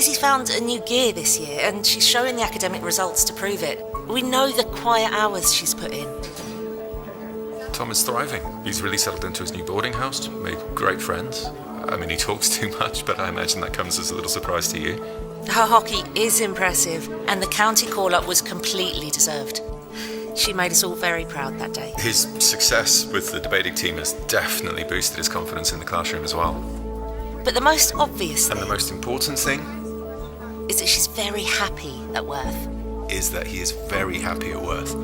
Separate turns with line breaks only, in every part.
Daisy's found a new gear this year and she's showing the academic results to prove it. We know the quiet hours she's put in.
Tom is thriving. He's really settled into his new boarding house, made great friends. I mean, he talks too much, but I imagine that comes as a little surprise to you.
Her hockey is impressive, and the county call-up was completely deserved. She made us all very proud that day.
His success with the debating team has definitely boosted his confidence in the classroom as well.
But the most obvious thing...
And the most important thing?
Is that she's very happy at Worth.
Is that he is very happy at Worth.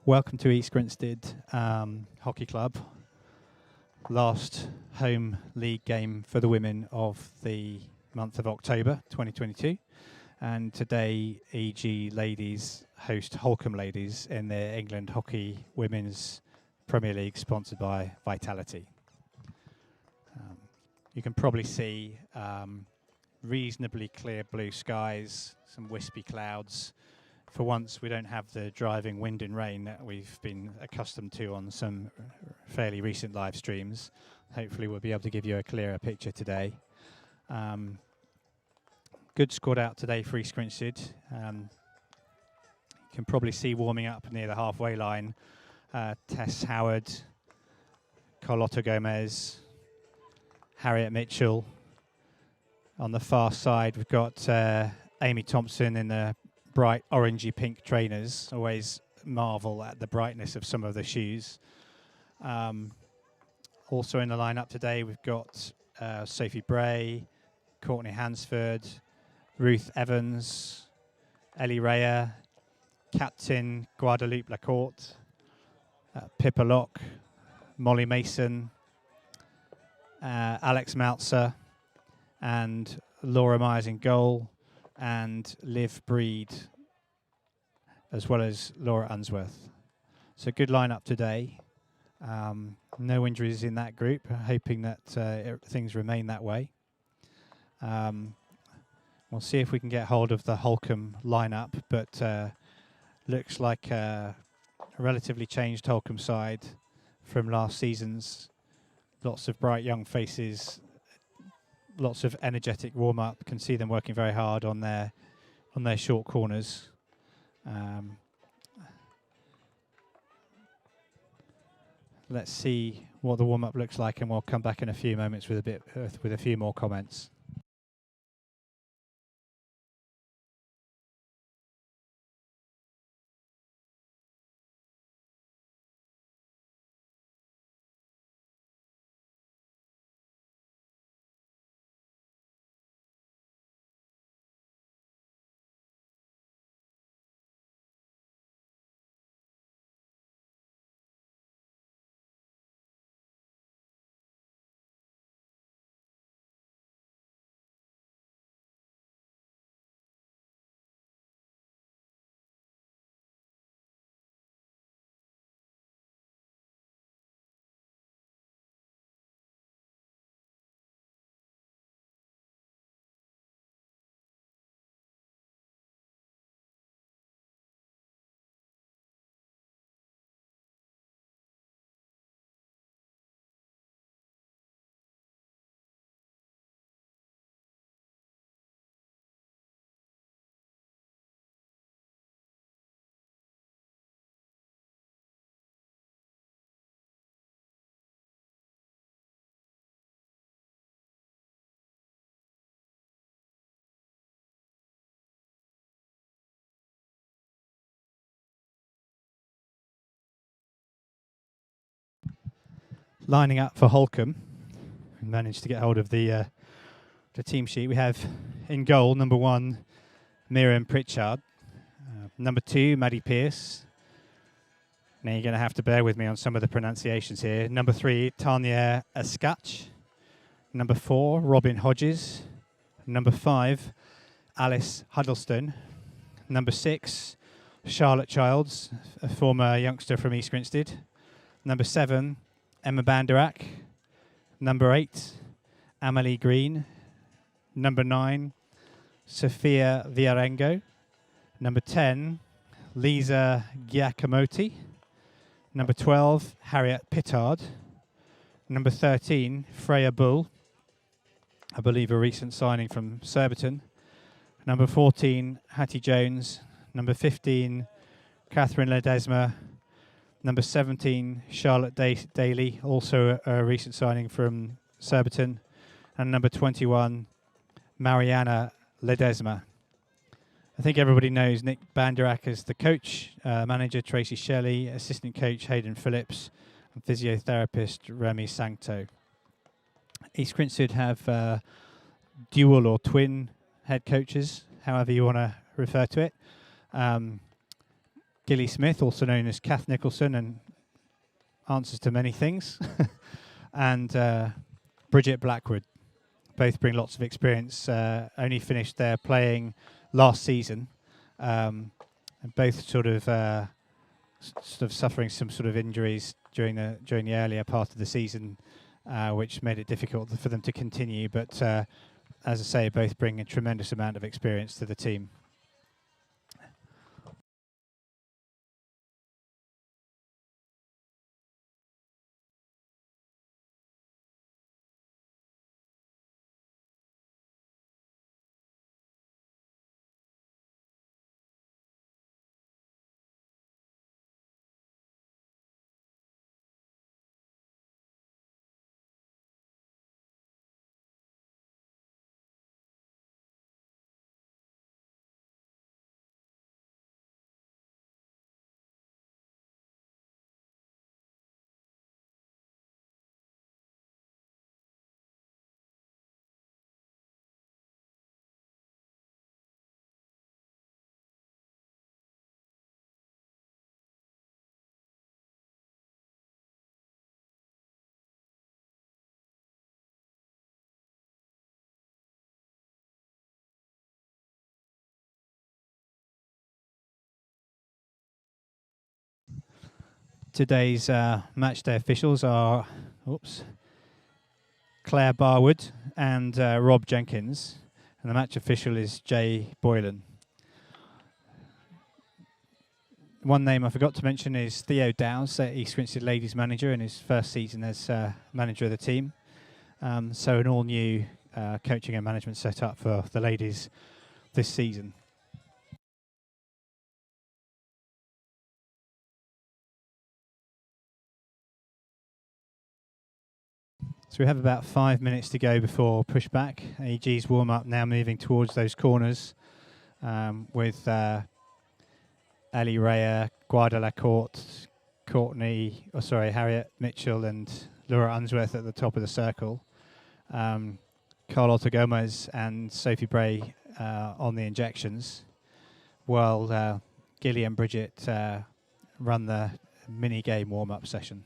Welcome to East Grinstead Hockey Club. Last home league game for the women of the month of October 2022. And today EG Ladies host Holcombe Ladies in their England Hockey Women's Premier League, sponsored by Vitality. You can probably see reasonably clear blue skies, some wispy clouds. For once, we don't have the driving wind and rain that we've been accustomed to on some fairly recent live streams. Hopefully we'll be able to give you a clearer picture today. Good squad out today for East Grinstead. You can probably see warming up near the halfway line. Tess Howard, Carlotta Gomez, Harriet Mitchell. On the far side, we've got Amy Thompson in the bright orangey pink trainers. Always marvel at the brightness of some of the shoes. Also in the lineup today, we've got Sophie Bray, Courtney Hansford, Ruth Evans, Ellie Raya, Captain Guadalupe Lacourte, Pippa Locke, Molly Mason, Alex Maltzer, and Laura Myers in goal, and Liv Breed, as well as Laura Unsworth. So good lineup today. No injuries in that group, hoping that things remain that way. We'll see if we can get hold of the Holcombe lineup, but looks like a relatively changed Holcombe side from last season's. Lots of bright young faces, lots of energetic warm-up. Can see them working very hard on their short corners. Let's see what the warm-up looks like, and we'll come back in a few moments with a few more comments. Lining up for Holcombe, we managed to get hold of the team sheet. We have in goal number 1, Miriam Pritchard. Number 2, Maddie Pearce. Now you're going to have to bear with me on some of the pronunciations here. Number 3, Tanya Askach. Number 4, Robin Hodges. Number 5, Alice Huddleston. Number 6, Charlotte Childs, a former youngster from East Grinstead. Number 7, Emma Banderak. Number 8, Amelie Green. Number 9, Sophia Villarengo. Number 10, Lisa Giacomotti. Number 12, Harriet Pittard. Number 13, Freya Bull, I believe a recent signing from Surbiton. Number 14, Hattie Jones. Number 15, Catherine Ledesma. Number 17, Charlotte Daly, also a recent signing from Surbiton. And number 21, Mariana Ledesma. I think everybody knows Nick Banderak as the coach, manager Tracy Shelley, assistant coach Hayden Phillips, and physiotherapist Remy Sancto. East Grinstead have dual or twin head coaches, however you want to refer to it. Gilly Smith, also known as Kath Nicholson, and answers to many things, and Bridget Blackwood. Both bring lots of experience. Only finished their playing last season, and both sort of suffering some sort of injuries during the earlier part of the season, which made it difficult for them to continue. But as I say, both bring a tremendous amount of experience to the team. Today's match day officials are Claire Barwood and Rob Jenkins, and the match official is Jay Boylan. One name I forgot to mention is Theo Dowes, East Grinstead ladies manager in his first season as manager of the team. So an all-new coaching and management setup for the ladies this season. So we have about 5 minutes to go before pushback. AG's warm-up now moving towards those corners with Ali Raya, Guada Lacourte, Harriet Mitchell and Laura Unsworth at the top of the circle. Carlotta Gomez and Sophie Bray on the injections, while Gilly and Bridget run the mini-game warm-up session.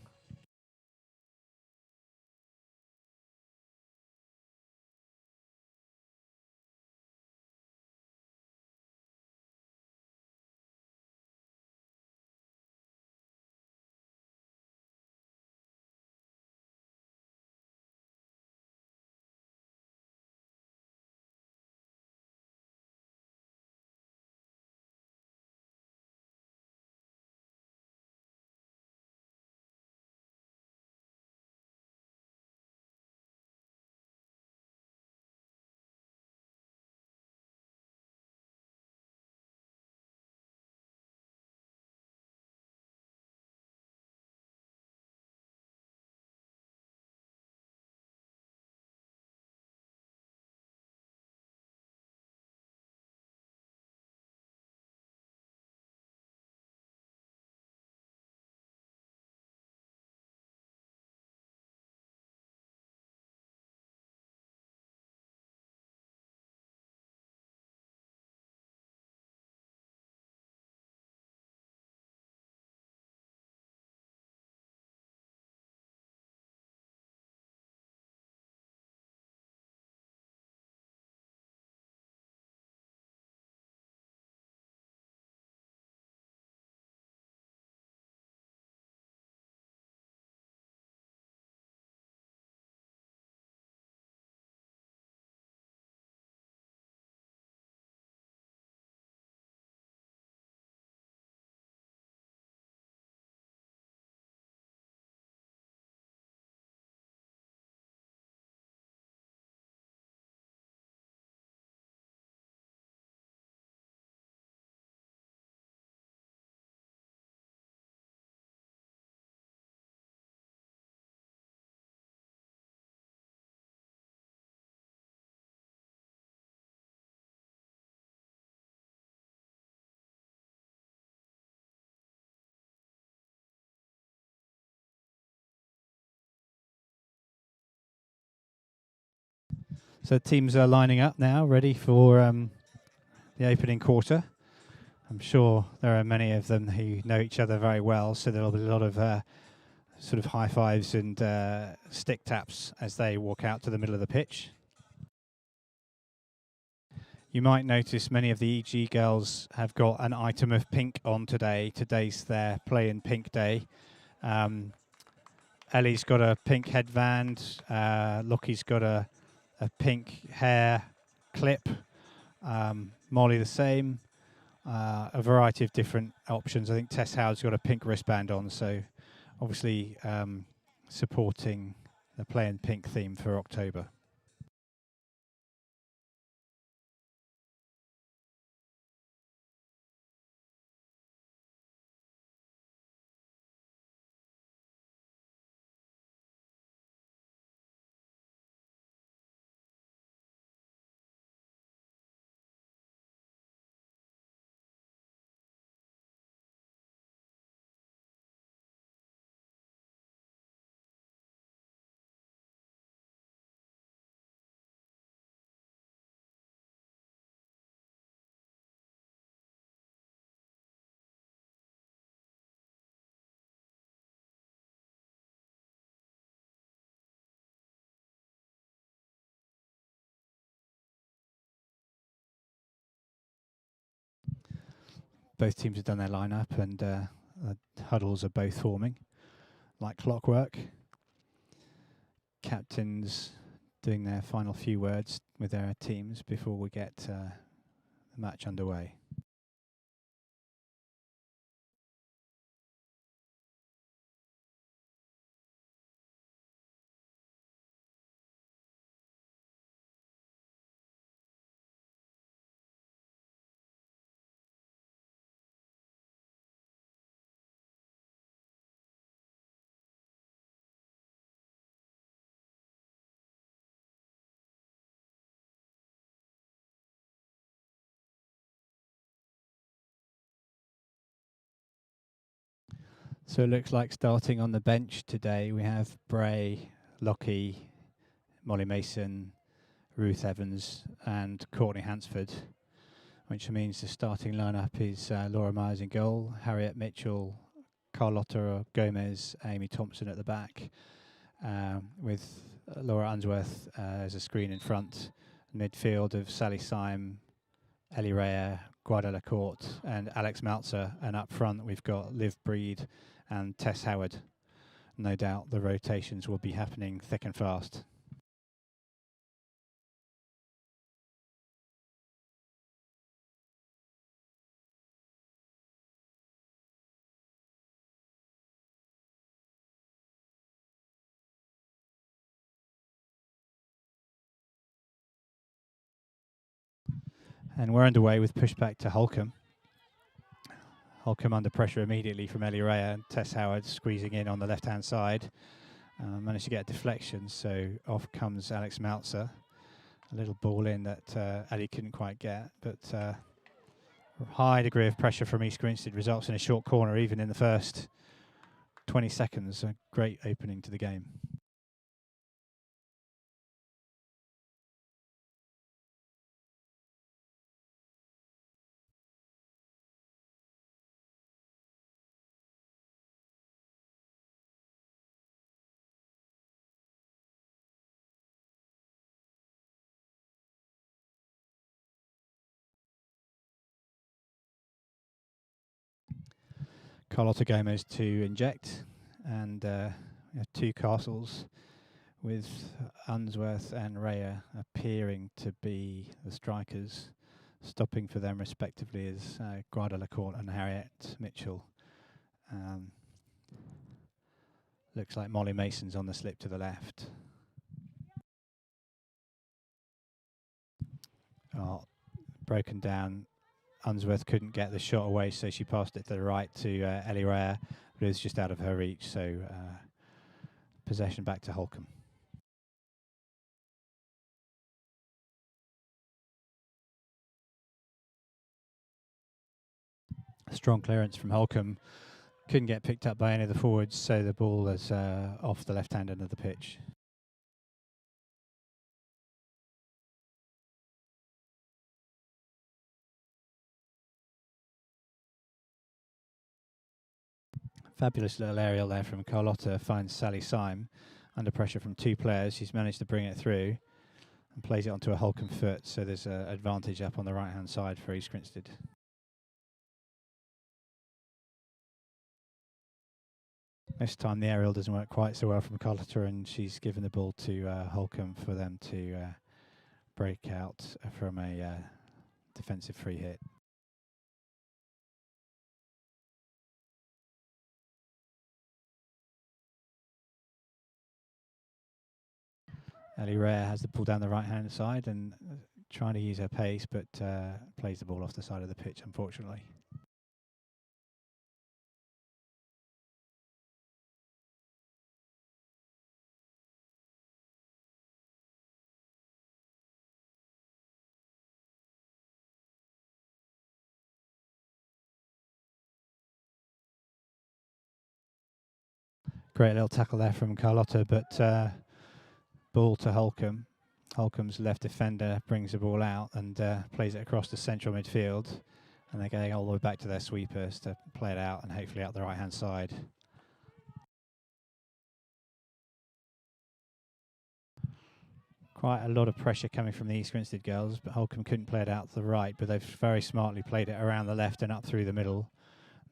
So teams are lining up now, ready for the opening quarter. I'm sure there are many of them who know each other very well, so there'll be a lot of sort of high fives and stick taps as they walk out to the middle of the pitch. You might notice many of the EG girls have got an item of pink on today. Today's their play in pink day. Ellie's got a pink headband. Lockie's got a pink hair clip. Molly the same. A variety of different options. I think Tess Howard's got a pink wristband on, so obviously supporting the play in pink theme for October. Both teams have done their lineup, and The huddles are both forming like clockwork. Captains doing their final few words with their teams before we get the match underway. So it looks like starting on the bench today we have Bray, Lockie, Molly Mason, Ruth Evans and Courtney Hansford, which means the starting lineup is Laura Myers in goal, Harriet Mitchell, Carlotta Gomez, Amy Thompson at the back, with Laura Unsworth as a screen in front, midfield of Sally Syme, Ellie Rea, Guada Lacourte and Alex Maltzer, and up front we've got Liv Breed and Tess Howard. No doubt the rotations will be happening thick and fast. And we're underway with pushback to Holcombe. Holcombe under pressure immediately from Ellie Rea and Tess Howard squeezing in on the left-hand side. Managed to get a deflection, so off comes Alex Maltzer. A little ball in that Ellie couldn't quite get, but high degree of pressure from East Grinstead results in a short corner even in the first 20 seconds. A great opening to the game. Carlotta Gomez to inject, and we have two castles with Unsworth and Rea appearing to be the strikers. Stopping for them respectively is Guada Lacourte and Harriet Mitchell. Looks like Molly Mason's on the slip to the left. Oh, broken down. Unsworth couldn't get the shot away, so she passed it to the right to Ellie Rea, but it was just out of her reach, so possession back to Holcombe. Strong clearance from Holcombe. Couldn't get picked up by any of the forwards, so the ball is off the left-hand end of the pitch. Fabulous little aerial there from Carlotta, finds Sally Syme under pressure from two players. She's managed to bring it through and plays it onto a Holcombe foot, so there's an advantage up on the right-hand side for East Grinstead. This time the aerial doesn't work quite so well from Carlotta, and she's given the ball to Holcombe for them to break out from a defensive free hit. Ellie Rea has the ball down the right-hand side and trying to use her pace, but plays the ball off the side of the pitch, unfortunately. Great little tackle there from Carlotta, but ball to Holcombe. Holcombe's left defender brings the ball out and plays it across the central midfield, and they're going all the way back to their sweepers to play it out and hopefully out the right-hand side. Quite a lot of pressure coming from the East Grinstead girls, but Holcombe couldn't play it out to the right, but they've very smartly played it around the left and up through the middle.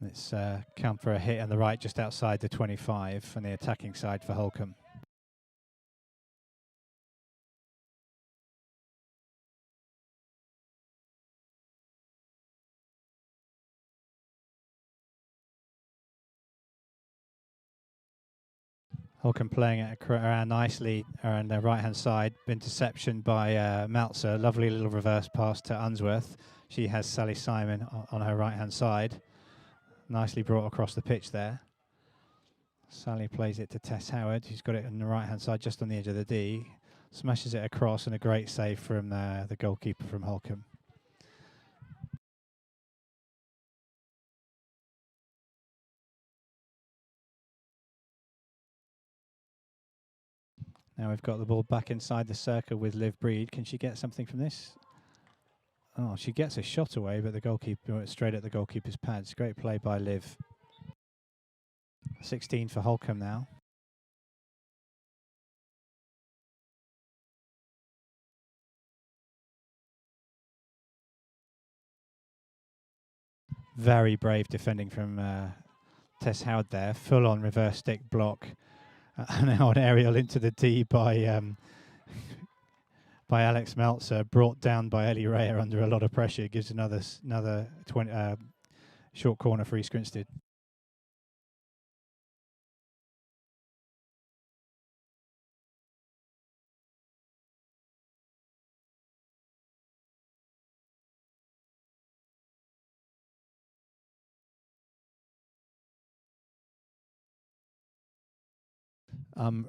It's come for a hit on the right just outside the 25 on the attacking side for Holcombe. Holcombe playing it around nicely around the right-hand side. Interception by Meltzer. Lovely little reverse pass to Unsworth. She has Sally Simon on her right-hand side. Nicely brought across the pitch there. Sally plays it to Tess Howard, who's got it on the right-hand side, just on the edge of the D. Smashes it across, and a great save from the goalkeeper from Holcombe. Now we've got the ball back inside the circle with Liv Breed. Can she get something from this? Oh, she gets a shot away, but the goalkeeper straight at the goalkeeper's pads. Great play by Liv. 16 for Holcombe now. Very brave defending from Tess Howard there. Full-on reverse stick block. Now an aerial into the D by Alex Meltzer, brought down by Ellie Raya under a lot of pressure. Gives another 20 short corner for East Grinstead.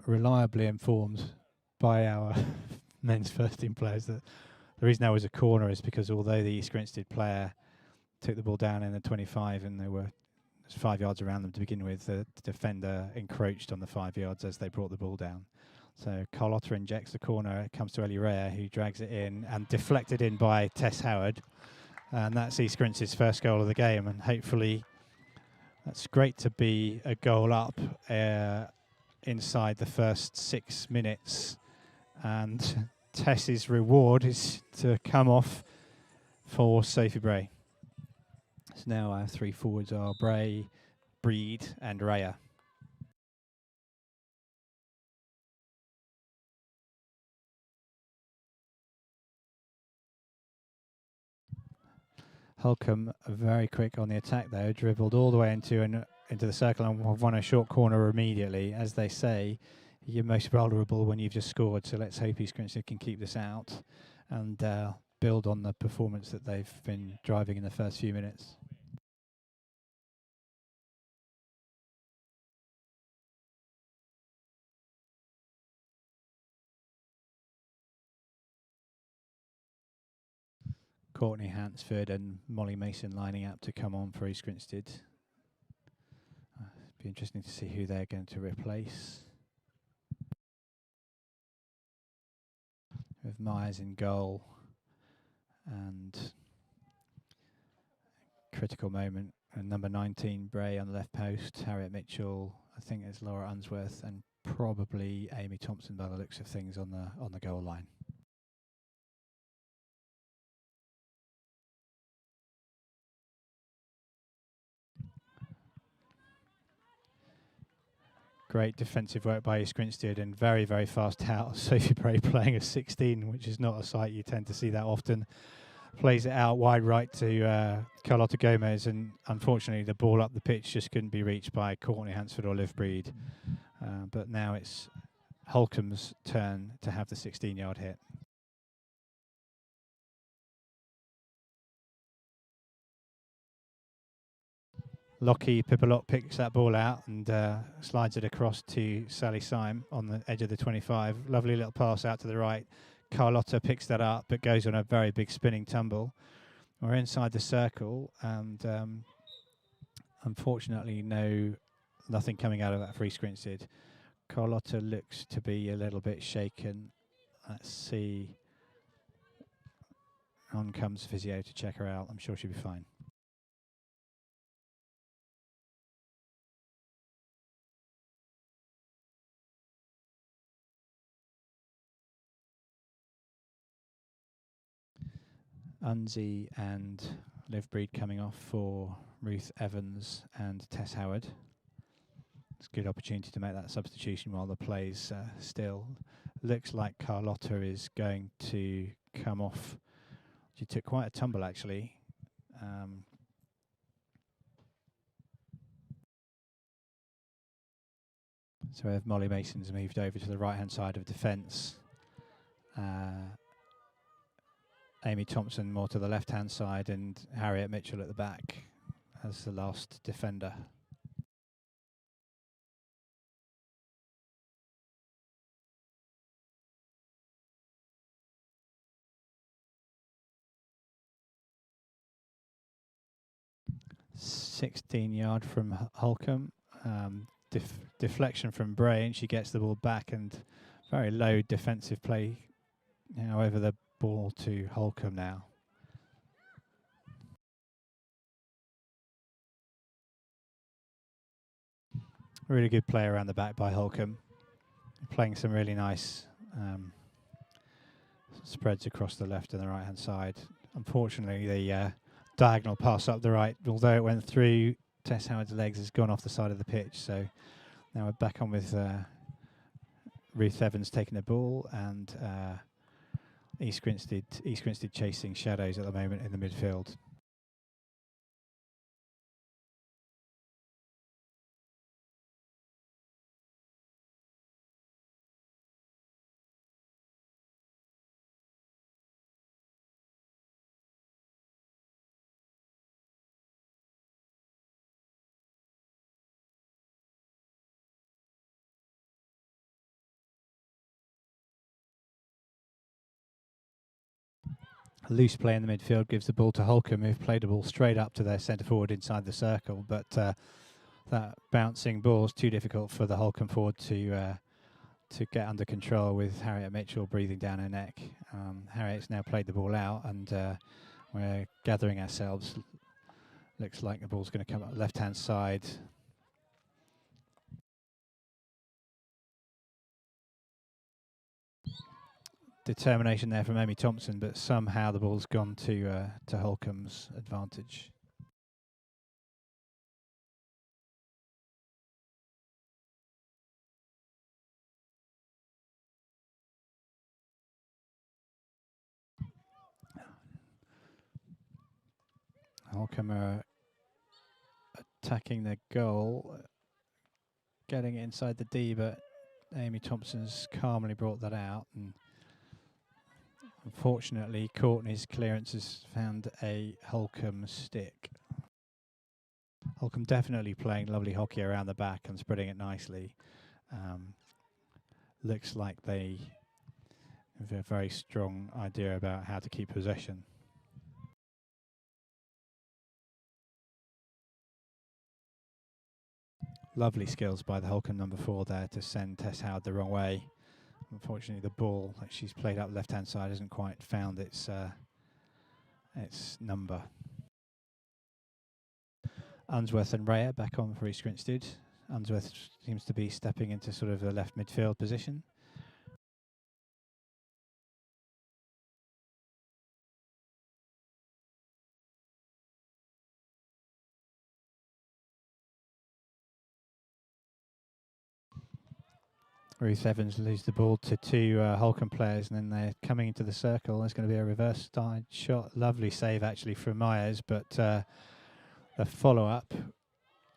Reliably informed by our men's first team players that the reason that was a corner is because although the East Grinstead player took the ball down in the 25 and there was 5 yards around them to begin with, the defender encroached on the 5 yards as they brought the ball down. So Carlotta injects the corner, it comes to Ellie Raya, who drags it in and deflected in by Tess Howard. And that's East Grinstead's first goal of the game, and hopefully that's great to be a goal up inside the first 6 minutes, and Tess's reward is to come off for Sophie Bray. So now our 3 forwards are Bray, Breed and Raya. Holcombe very quick on the attack though, dribbled all the way into the circle and won a short corner immediately. As they say, you're most vulnerable when you've just scored, so let's hope East Grinstead can keep this out and build on the performance that they've been driving in the first few minutes. Courtney Hansford and Molly Mason lining up to come on for East Grinstead. Be interesting to see who they're going to replace. With Myers in goal and critical moment, and number 19 Bray on the left post, Harriet Mitchell, I think it's Laura Unsworth, and probably Amy Thompson by the looks of things on the goal line. Great defensive work by East Grinstead and very, very fast out. Sophie Bray playing a 16, which is not a sight you tend to see that often. Plays it out wide right to Carlotta Gomez, and unfortunately the ball up the pitch just couldn't be reached by Courtney Hansford or Liv Breed. But now it's Holcombe's turn to have the 16-yard hit. Lockie Pipalot picks that ball out and slides it across to Sally Syme on the edge of the 25. Lovely little pass out to the right. Carlotta picks that up but goes on a very big spinning tumble. We're inside the circle and unfortunately nothing coming out of that for East Grinstead. Carlotta looks to be a little bit shaken. Let's see. On comes physio to check her out. I'm sure she'll be fine. Unzi and Liv Breed coming off for Ruth Evans and Tess Howard. It's a good opportunity to make that substitution while the play's still. Looks like Carlotta is going to come off. She took quite a tumble actually. So we have Molly Mason's moved over to the right-hand side of defence. Amy Thompson more to the left-hand side, and Harriet Mitchell at the back as the last defender. (16-yard from Holcombe. Deflection from Bray, and she gets the ball back, and very low defensive play. However, the ball to Holcombe now. Really good play around the back by Holcombe. Playing some really nice spreads across the left and the right hand side. Unfortunately, the diagonal pass up the right, although it went through Tess Howard's legs, has gone off the side of the pitch. So now we're back on with Ruth Evans taking the ball, and East Grinstead chasing shadows at the moment in the midfield. Loose play in the midfield gives the ball to Holcombe, who've played the ball straight up to their centre forward inside the circle, but that bouncing ball is too difficult for the Holcombe forward to get under control, with Harriet Mitchell breathing down her neck. Harriet's now played the ball out, and we're gathering ourselves. Looks like the ball's going to come up left-hand side. Determination there from Amy Thompson, but somehow the ball's gone to Holcombe's advantage. Holcombe are attacking their goal, getting it inside the D, but Amy Thompson's calmly brought that out, and unfortunately Courtney's clearance has found a Holcombe stick. Holcombe definitely playing lovely hockey around the back and spreading it nicely. Looks like they have a very strong idea about how to keep possession. Lovely skills by the Holcombe number 4 there to send Tess Howard the wrong way. Unfortunately, the ball that she's played up left-hand side hasn't quite found its number. Unsworth and Rhea back on for East Grinstead. Unsworth seems to be stepping into sort of the left midfield position. Ruth Evans loses the ball to two Holcombe players, and then they're coming into the circle. There's going to be a reverse side shot. Lovely save actually from Myers, but the follow-up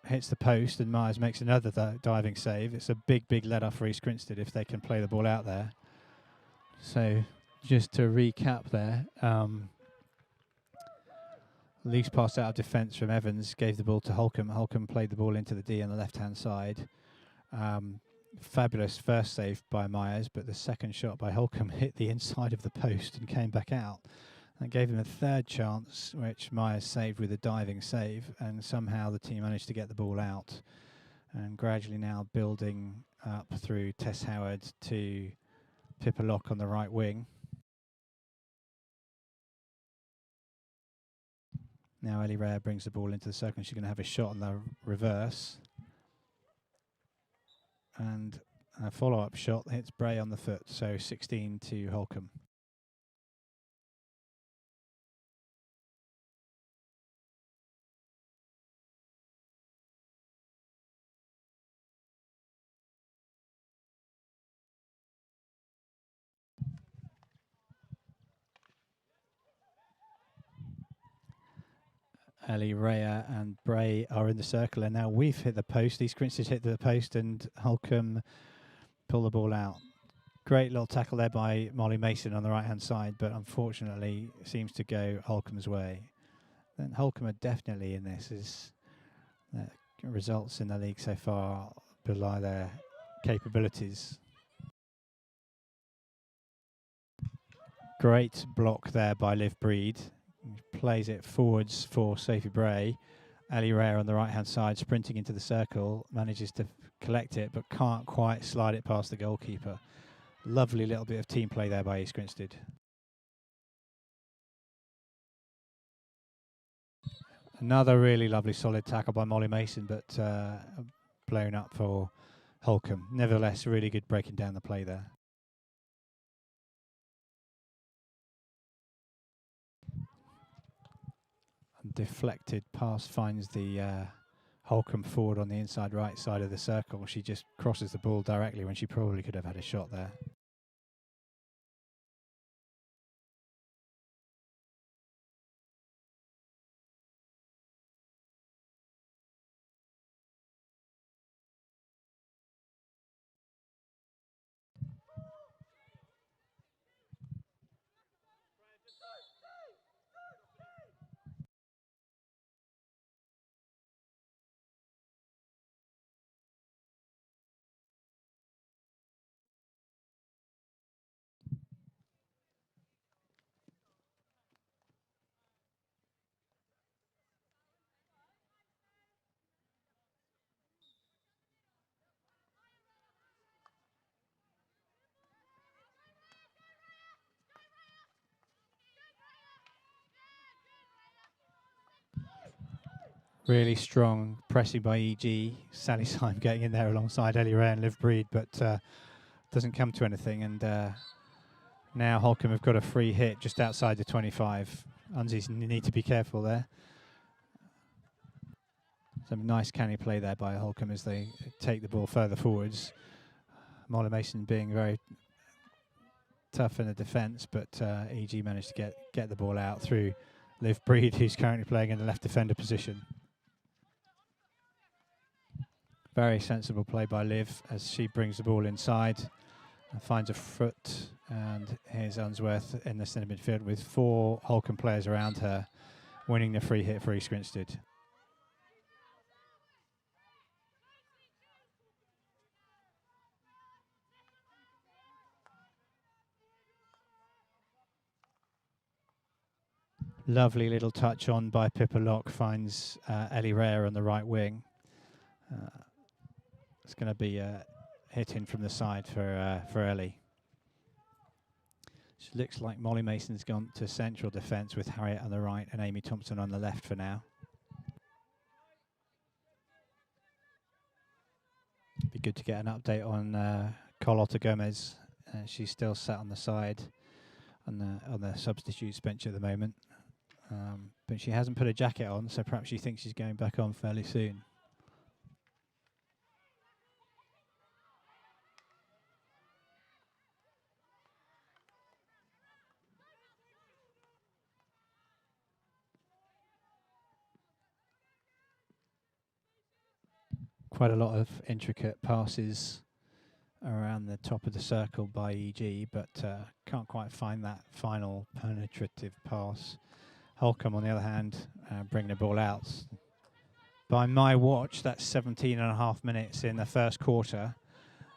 hits the post, and Myers makes another diving save. It's a big let-off for East Grinstead if they can play the ball out there. So just to recap there, loose pass out of defence from Evans gave the ball to Holcombe. Holcombe played the ball into the D on the left-hand side. Fabulous first save by Myers, but the second shot by Holcombe hit the inside of the post and came back out. That gave him a third chance, which Myers saved with a diving save, and somehow the team managed to get the ball out. And gradually now building up through Tess Howard to Pippa Locke on the right wing. Now Ellie Rare brings the ball into the circle, and she's going to have a shot on the reverse. And a follow-up shot hits Bray on the foot, so 16 to Holcombe. Ellie, Rhea and Bray are in the circle, and now we've hit the post. East Grinstead hit the post and Holcombe pull the ball out. Great little tackle there by Molly Mason on the right-hand side, but unfortunately it seems to go Holcombe's way. Then Holcombe are definitely in this, as results in the league so far belie their capabilities. Great block there by Liv Breed. Plays it forwards for Sophie Bray. Ali Rhea on the right-hand side, sprinting into the circle, manages to collect it, but can't quite slide it past the goalkeeper. Lovely little bit of team play there by East Grinstead. Another really lovely solid tackle by Molly Mason, but blown up for Holcombe. Nevertheless, really good breaking down the play there. Deflected pass finds the Holcombe forward on the inside right side of the circle. She just crosses the ball directly when she probably could have had a shot there. Really strong pressing by EG. Sally Syme getting in there alongside Ellie Ray and Liv Breed, but doesn't come to anything. And now Holcombe have got a free hit just outside the 25. Unzies need to be careful there. Some nice canny play there by Holcombe as they take the ball further forwards. Molly Mason being very tough in the defence, but EG managed to get the ball out through Liv Breed, who's currently playing in the left defender position. Very sensible play by Liv as she brings the ball inside and finds a foot, and here's Unsworth in the centre midfield with 4 Holcombe players around her, winning the free hit for East Grinstead. Lovely little touch on by Pippa Locke, finds Ellie Rhea on the right wing. It's going to be a hit in from the side for Ellie. It looks like Molly Mason's gone to central defence with Harriet on the right and Amy Thompson on the left for now. Be good to get an update on Carlotta Gomez. She's still sat on the side on the substitutes bench at the moment, but she hasn't put a jacket on, so perhaps she thinks she's going back on fairly soon. Quite a lot of intricate passes around the top of the circle by EG, but can't quite find that final penetrative pass. Holcombe, on the other hand, bringing the ball out. By my watch, that's 17.5 minutes in the first quarter,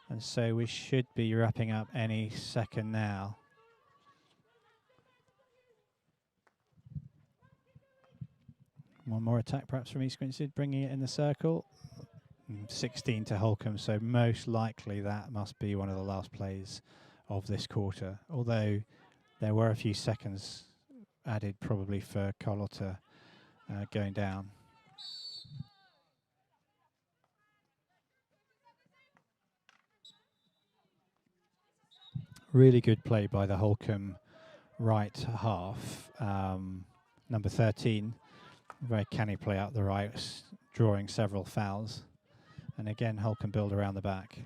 and so we should be wrapping up any second now. One more attack perhaps from East Grinstead, bringing it in the circle. 16 to Holcombe, so most likely that must be one of the last plays of this quarter, although there were a few seconds added probably for Carlotta going down. Really good play by the Holcombe right half. Number 13, very canny play out the right, drawing several fouls. And again, Holcombe build around the back.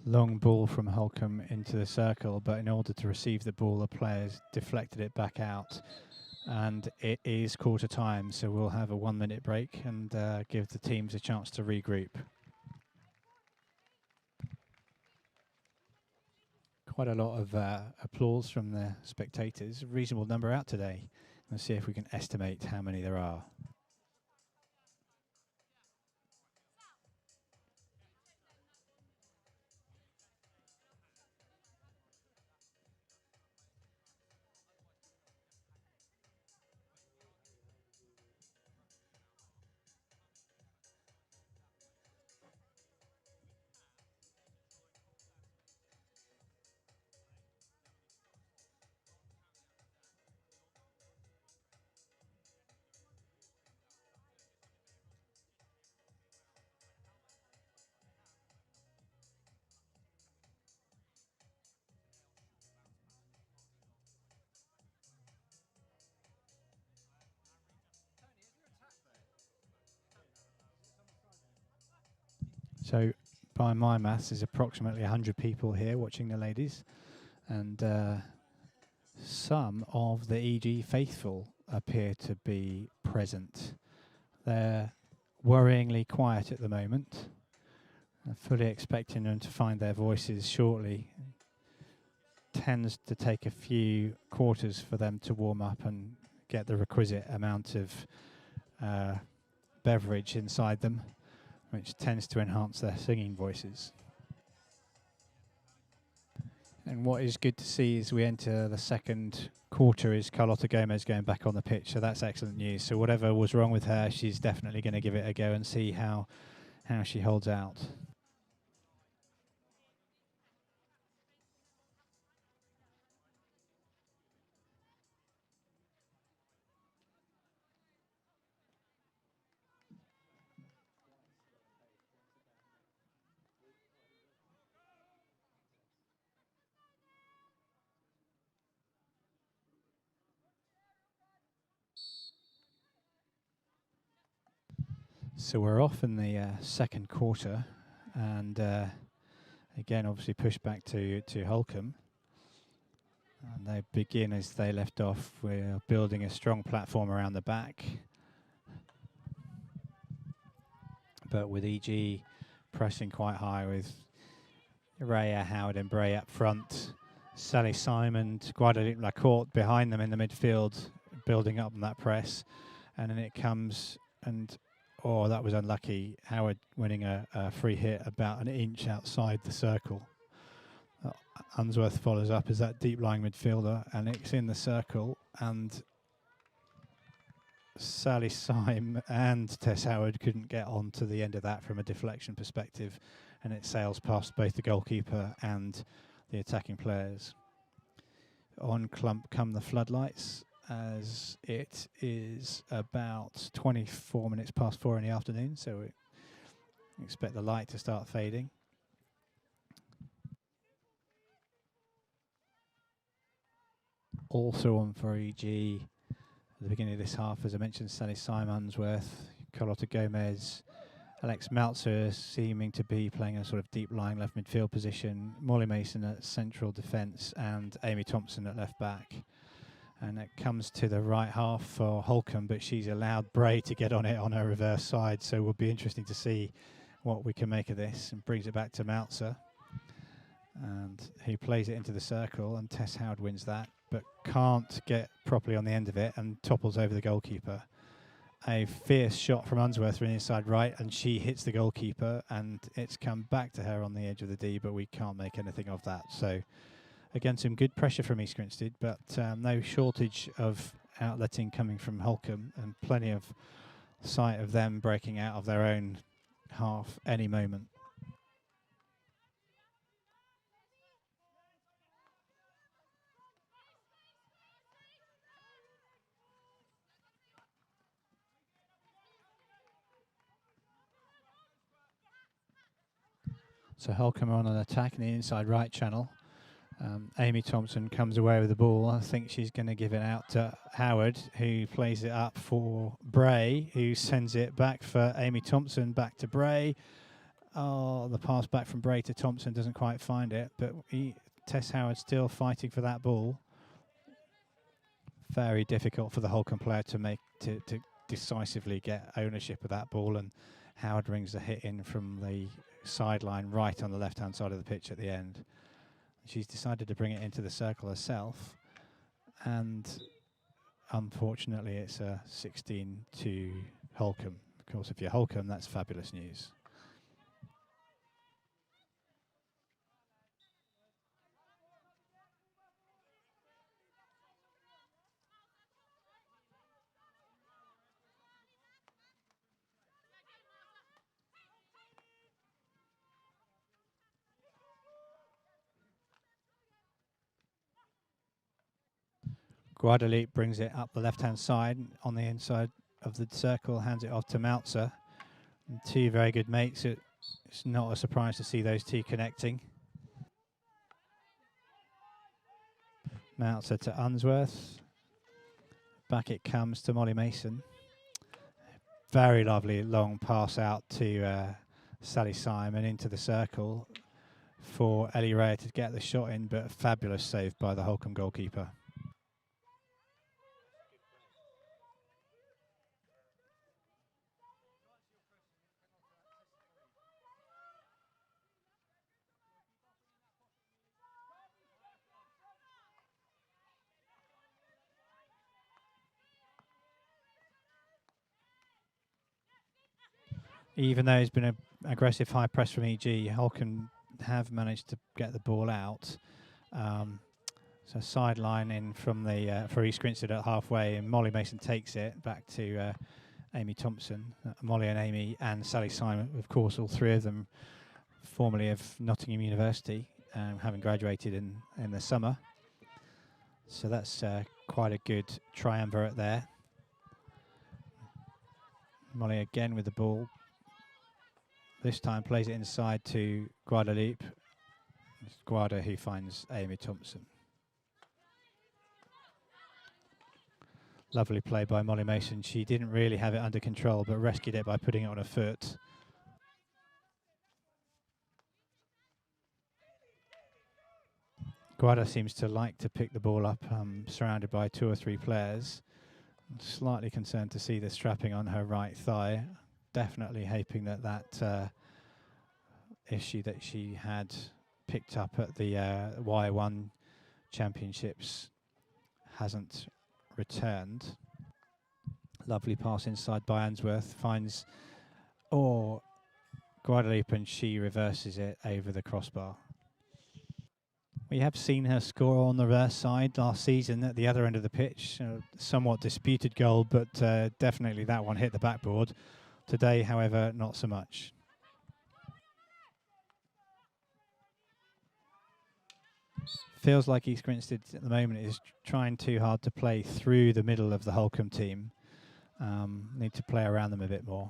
long ball from Holcombe into the circle, but in order to receive the ball, the players deflected it back out. And it is quarter time, so we'll have a 1 minute break and give the teams a chance to regroup. Quite a lot of applause from the spectators. A reasonable number out today. Let's see if we can estimate how many there are. So by my maths, there's approximately 100 people here watching the ladies, and some of the EG faithful appear to be present. They're worryingly quiet at the moment. I'm fully expecting them to find their voices shortly. Tends to take a few quarters for them to warm up and get the requisite amount of beverage inside them, which tends to enhance their singing voices. And what is good to see as we enter the second quarter is Carlota Gomez going back on the pitch, so that's excellent news. So whatever was wrong with her, she's definitely going to give it a go and see how she holds out. So we're off in the second quarter, and again, obviously pushed back to Holcombe. And they begin as they left off. We're building a strong platform around the back, but with EG pressing quite high with Raya, Howard and Bray up front. Sally Simon, Guadalupe Lacourte behind them in the midfield, building up on that press. And then it comes and, oh, that was unlucky. Howard winning a free hit about an inch outside the circle. Unsworth follows up as that deep lying midfielder, and it's in the circle, and Sally Syme and Tess Howard couldn't get on to the end of that from a deflection perspective, and it sails past both the goalkeeper and the attacking players. On Clump come the floodlights, as it is about 24 minutes past 4 in the afternoon, so we expect the light to start fading. Also on for EG at the beginning of this half, as I mentioned, Sally Syme, Unsworth, Carlota Gomez, Alex Meltzer seeming to be playing a sort of deep lying left midfield position, Molly Mason at central defence, and Amy Thompson at left back. And it comes to the right half for Holcombe, but she's allowed Bray to get on it on her reverse side, so it will be interesting to see what we can make of this, and brings it back to Meltzer, and he plays it into the circle, and Tess Howard wins that, but can't get properly on the end of it and topples over the goalkeeper. A fierce shot from Unsworth from inside right, and she hits the goalkeeper, and it's come back to her on the edge of the D, but we can't make anything of that. So again, some good pressure from East Grinstead, but no shortage of outletting coming from Holcombe, and plenty of sight of them breaking out of their own half any moment. So Holcombe on an attack in the inside right channel. Amy Thompson comes away with the ball. I think she's going to give it out to Howard, who plays it up for Bray, who sends it back for Amy Thompson, back to Bray. Oh, the pass back from Bray to Thompson doesn't quite find it, but Tess Howard still fighting for that ball. Very difficult for the Holcombe player to decisively get ownership of that ball, and Howard rings the hit in from the sideline right on the left-hand side of the pitch at the end. She's decided to bring it into the circle herself, and unfortunately it's a 16 to Holcombe. Of course, if you're Holcombe, that's fabulous news. Guadalupe brings it up the left-hand side on the inside of the circle, hands it off to Meltzer. And two very good mates. It's not a surprise to see those two connecting. Meltzer to Unsworth. Back it comes to Molly Mason. Very lovely long pass out to Sally Simon into the circle for Ellie Ray to get the shot in, but a fabulous save by the Holcombe goalkeeper. Even though it's been an aggressive high press from EG, Holcombe have managed to get the ball out. So sideline in from the for East Grinstead at halfway, and Molly Mason takes it back to Amy Thompson. Molly and Amy and Sally Simon, of course, all three of them formerly of Nottingham University, having graduated in the summer. So that's quite a good triumvirate there. Molly again with the ball. This time plays it inside to Guadalupe. It's Guada who finds Amy Thompson. Lovely play by Molly Mason. She didn't really have it under control, but rescued it by putting it on her foot. Guada seems to like to pick the ball up, surrounded by two or three players. I'm slightly concerned to see the strapping on her right thigh. Definitely hoping that issue that she had picked up at the Y1 Championships hasn't returned. Lovely pass inside by Answorth, finds Guadalupe, and she reverses it over the crossbar. We have seen her score on the reverse side last season at the other end of the pitch. A somewhat disputed goal, but definitely that one hit the backboard. Today, however, not so much. Feels like East Grinstead at the moment is trying too hard to play through the middle of the Holcombe team. Need to play around them a bit more.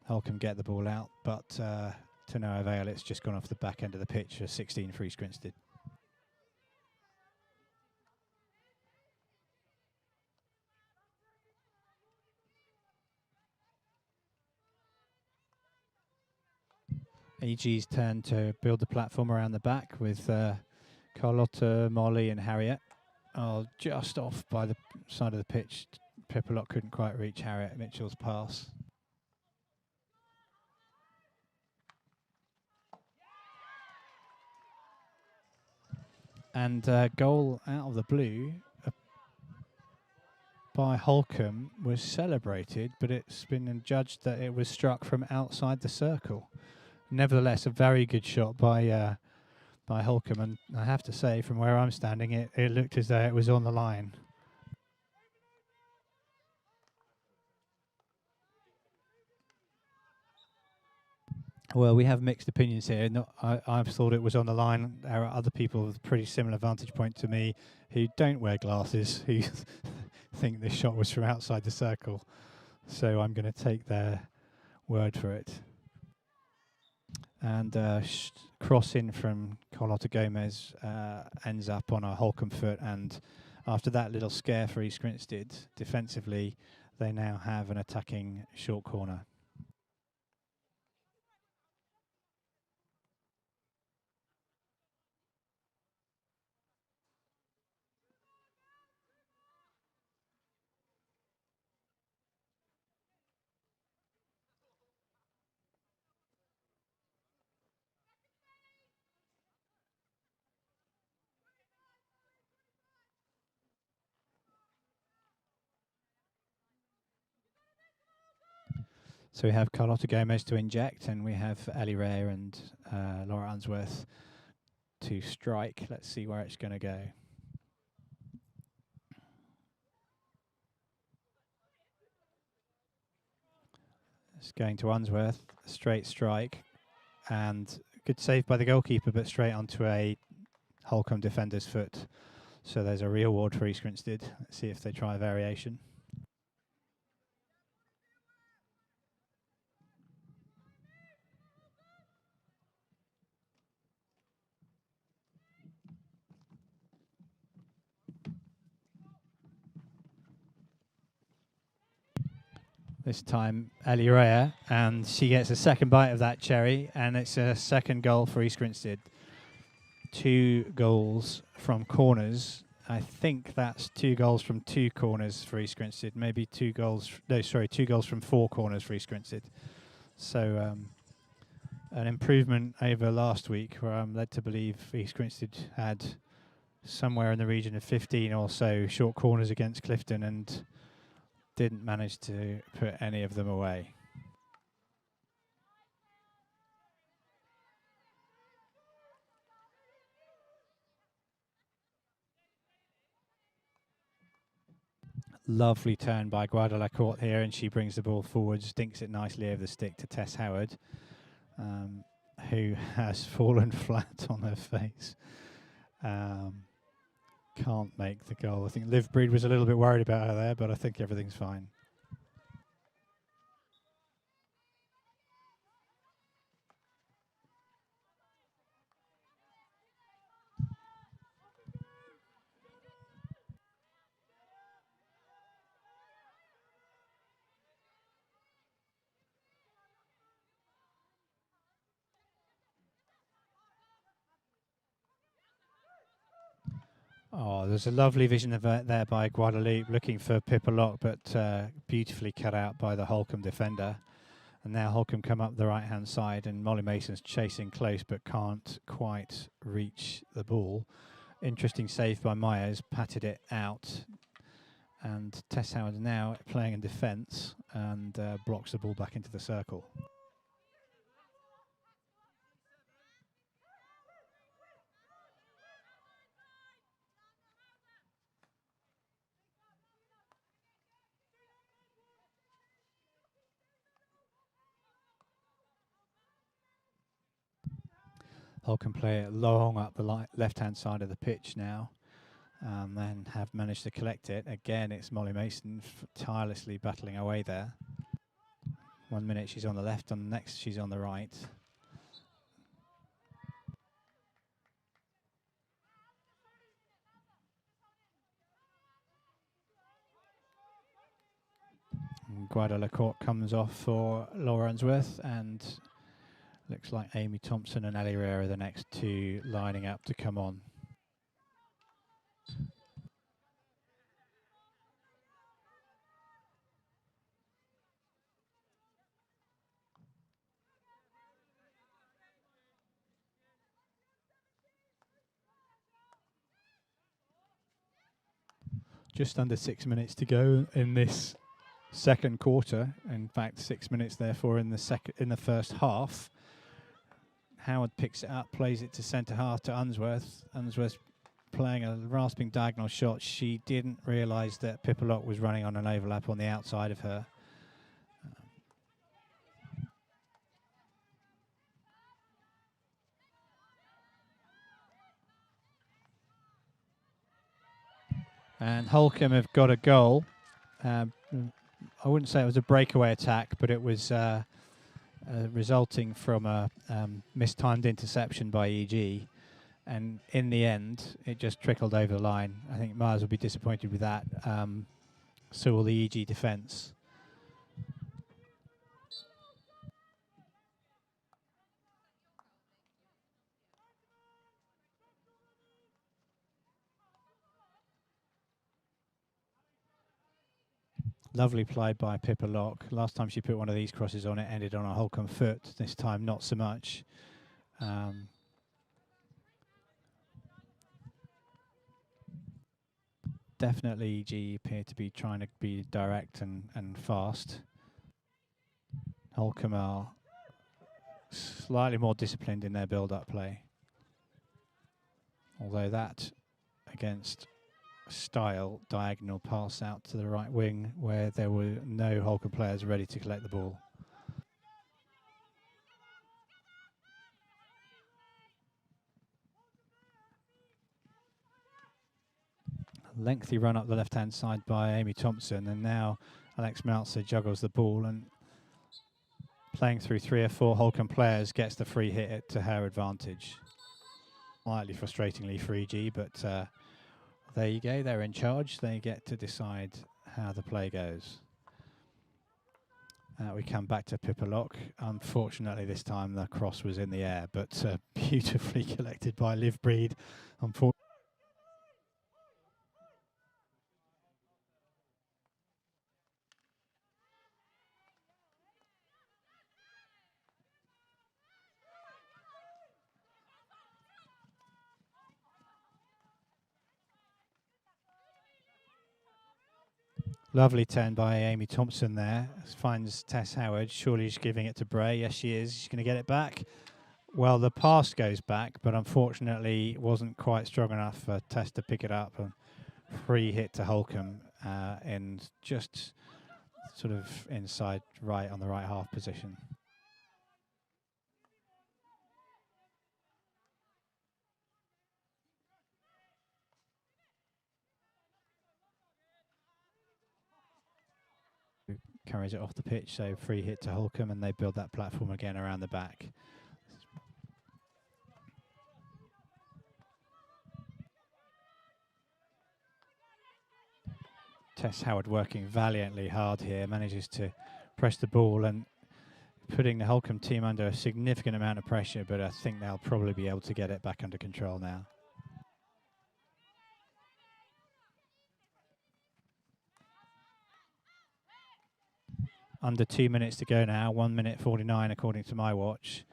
Holcombe get the ball out, but to no avail. It's just gone off the back end of the pitch for 16 for East Grinstead. EG's turn to build the platform around the back with Carlotta, Molly and Harriet. Oh, just off by the side of the pitch. Pipperlock couldn't quite reach Harriet Mitchell's pass. And goal out of the blue by Holcombe was celebrated, but it's been judged that it was struck from outside the circle. Nevertheless, a very good shot by Holcombe, and I have to say, from where I'm standing, it looked as though it was on the line. Well, we have mixed opinions here. I've thought it was on the line. There are other people with a pretty similar vantage point to me who don't wear glasses, who think this shot was from outside the circle. So I'm going to take their word for it. And cross in from Carlotta Gomez ends up on a Holcombe foot. And after that little scare for East Grinstead, defensively, they now have an attacking short corner. So we have Carlotta Gomez to inject, and we have Ellie Ray and Laura Unsworth to strike. Let's see where it's going to go. It's going to Unsworth, straight strike, and good save by the goalkeeper, but straight onto a Holcombe defender's foot. So there's a reward for East Grinstead. Let's see if they try a variation. This time Ellie Rea, and she gets a second bite of that cherry, and it's a second goal for East Grinstead. 2 goals from corners. I think that's 2 goals from 2 corners for East Grinstead. Maybe 2 goals. No, sorry, 2 goals from 4 corners for East Grinstead. So an improvement over last week, where I'm led to believe East Grinstead had somewhere in the region of 15 or so short corners against Clifton and didn't manage to put any of them away. Lovely turn by Guadalacourt here, and she brings the ball forward, stinks it nicely over the stick to Tess Howard, who has fallen flat on her face. Can't make the goal. I think Liv Breed was a little bit worried about her there, but I think everything's fine. Oh, there's a lovely vision of there by Guadalupe, looking for Pippa Locke, but beautifully cut out by the Holcombe defender. And now Holcombe come up the right-hand side, and Molly Mason's chasing close, but can't quite reach the ball. Interesting save by Myers, patted it out. And Tess Howard now playing in defence and blocks the ball back into the circle. Holcombe play it long up the left-hand side of the pitch now, and then have managed to collect it. Again, it's Molly Mason tirelessly battling away there. 1 minute she's on the left, and the next she's on the right. Guadalacourt comes off for Laura Unsworth, and looks like Amy Thompson and Ellie Rea are the next 2 lining up to come on. Just under 6 minutes to go in this second quarter. In fact, 6 minutes therefore in the first half. Howard picks it up, plays it to centre half to Unsworth. Unsworth playing a rasping diagonal shot. She didn't realise that Pippa Locke was running on an overlap on the outside of her. And Holcombe have got a goal. I wouldn't say it was a breakaway attack, but it was resulting from a mistimed interception by EG. And in the end, it just trickled over the line. I think Myers will be disappointed with that. So will the EG defence. Lovely play by Pippa Locke. Last time she put one of these crosses on, it ended on a Holcombe foot. This time, not so much. Definitely EG appear to be trying to be direct and fast. Holcombe are slightly more disciplined in their build-up play. Although that against Style diagonal pass out to the right wing where there were no Holcombe players ready to collect the ball. Lengthy run up the left-hand side by Amy Thompson, and now Alex Meltzer juggles the ball and playing through 3 or 4 Holcombe players gets the free hit to her advantage. Slightly frustratingly for EG, but there you go, they're in charge. They get to decide how the play goes. We come back to Pippa Lock. Unfortunately, this time the cross was in the air, but beautifully collected by Liv Breed. Lovely turn by Amy Thompson there. Finds Tess Howard. Surely she's giving it to Bray. Yes, she is. She's going to get it back. Well, the pass goes back, but unfortunately wasn't quite strong enough for Tess to pick it up. And free hit to Holcombe and just sort of inside right on the right half position. Carries it off the pitch, so free hit to Holcombe, and they build that platform again around the back. Tess Howard working valiantly hard here, manages to press the ball and putting the Holcombe team under a significant amount of pressure, but I think they'll probably be able to get it back under control now. Under 2 minutes to go now, 1 minute 49 according to my watch.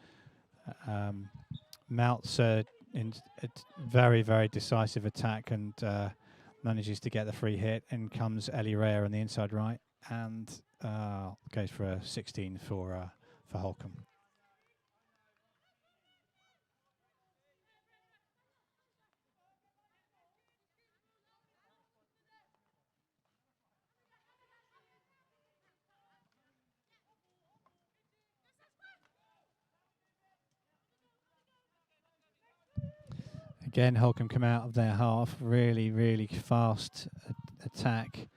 Meltzer in a very, very decisive attack and manages to get the free hit. In comes Ellie Rea on the inside right and goes for a 16 for Holcombe. Again, Holcombe come out of their half, really, really fast attack,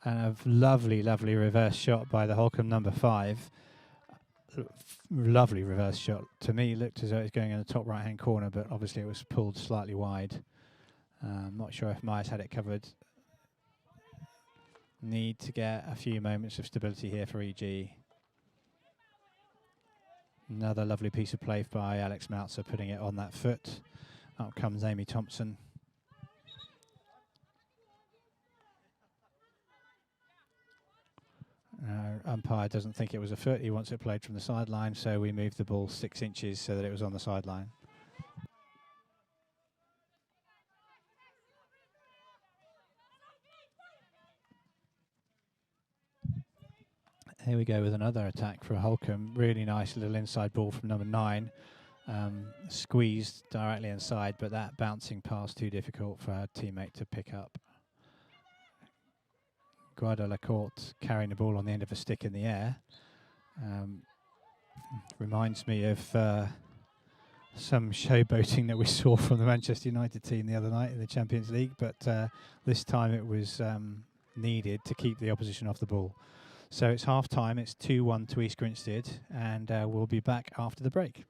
and a lovely, lovely reverse shot by the Holcombe number 5. Lovely reverse shot. To me, looked as though it was going in the top right-hand corner, but obviously it was pulled slightly wide. I'm not sure if Myers had it covered. Need to get a few moments of stability here for EG. Another lovely piece of play by Alex Meltzer, putting it on that foot. Up comes Amy Thompson. Umpire doesn't think it was a foot. He wants it played from the sideline, so we moved the ball 6 inches so that it was on the sideline. Here we go with another attack for Holcombe. Really nice little inside ball from number 9. Squeezed directly inside, but that bouncing pass too difficult for her teammate to pick up. Guada Lacourte carrying the ball on the end of a stick in the air. Reminds me of some showboating that we saw from the Manchester United team the other night in the Champions League, but this time it was needed to keep the opposition off the ball. So it's half time, it's 2-1 to East Grinstead, and we'll be back after the break.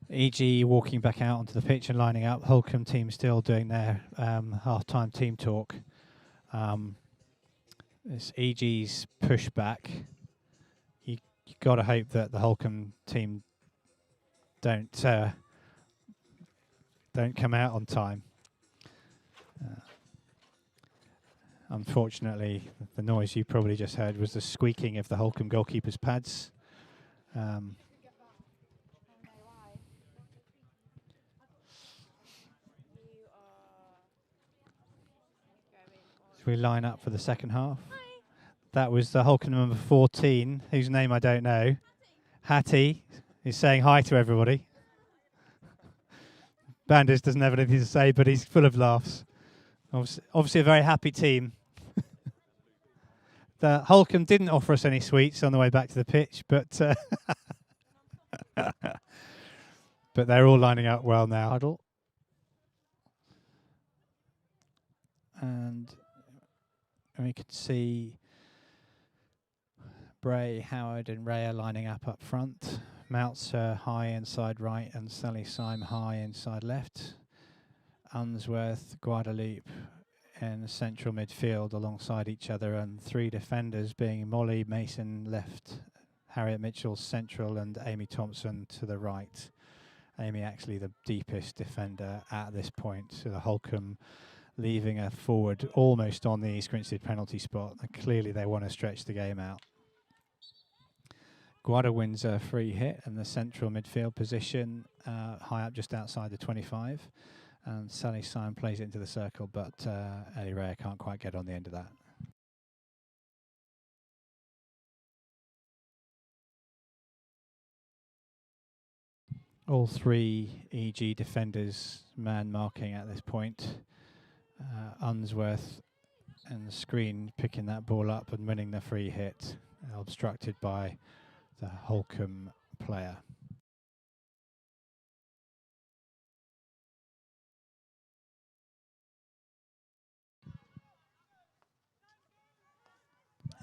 EG walking back out onto the pitch and lining up. Holcombe team still doing their half-time team talk. It's EG's pushback. You got to hope that the Holcombe team don't come out on time. Unfortunately, the noise you probably just heard was the squeaking of the Holcombe goalkeeper's pads. We line up for the second half. Hi. That was the Holcombe number 14, whose name I don't know. Hattie is saying hi to everybody. Banders doesn't have anything to say, but he's full of laughs. Obviously a very happy team. The Holcombe didn't offer us any sweets on the way back to the pitch, but but they're all lining up well now. Huddle. And we could see Bray, Howard and Ray are lining up front. Meltzer high inside right and Sally Syme high inside left. Unsworth, Guadalupe in central midfield alongside each other, and three defenders being Molly Mason left, Harriet Mitchell central and Amy Thompson to the right. Amy actually the deepest defender at this point. So the Holcombe leaving her forward almost on the East Grinstead penalty spot. And clearly they want to stretch the game out. Guada wins a free hit in the central midfield position, high up just outside the 25. And Sally Syme plays it into the circle, but Ellie Ray can't quite get on the end of that. All three EG defenders man marking at this point. Unsworth and the screen picking that ball up and winning the free hit, obstructed by the Holcombe player.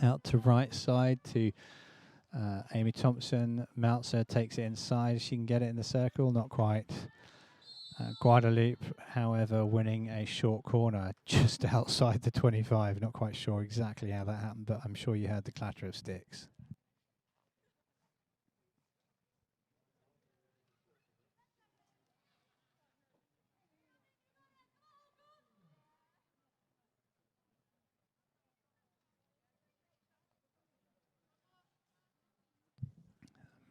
Out to right side to Amy Thompson. Meltzer takes it inside. She can get it in the circle, not quite. Guadalupe, however, winning a short corner just outside the 25. Not quite sure exactly how that happened, but I'm sure you heard the clatter of sticks.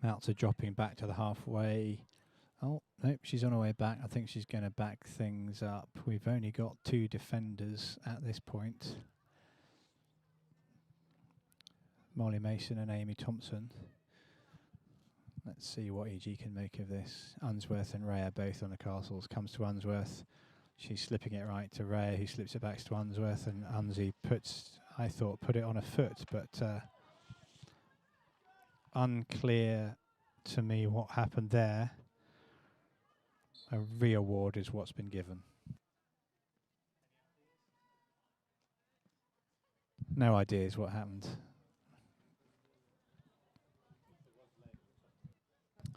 Meltzer dropping back to the halfway. Oh, nope, she's on her way back. I think she's going to back things up. We've only got two defenders at this point. Molly Mason and Amy Thompson. Let's see what EG can make of this. Unsworth and Ray are both on the castles. Comes to Unsworth. She's slipping it right to Ray, who slips it back to Unsworth. And Unsy put it on a foot, but unclear to me what happened there. A re-award is what's been given. No ideas what happened. I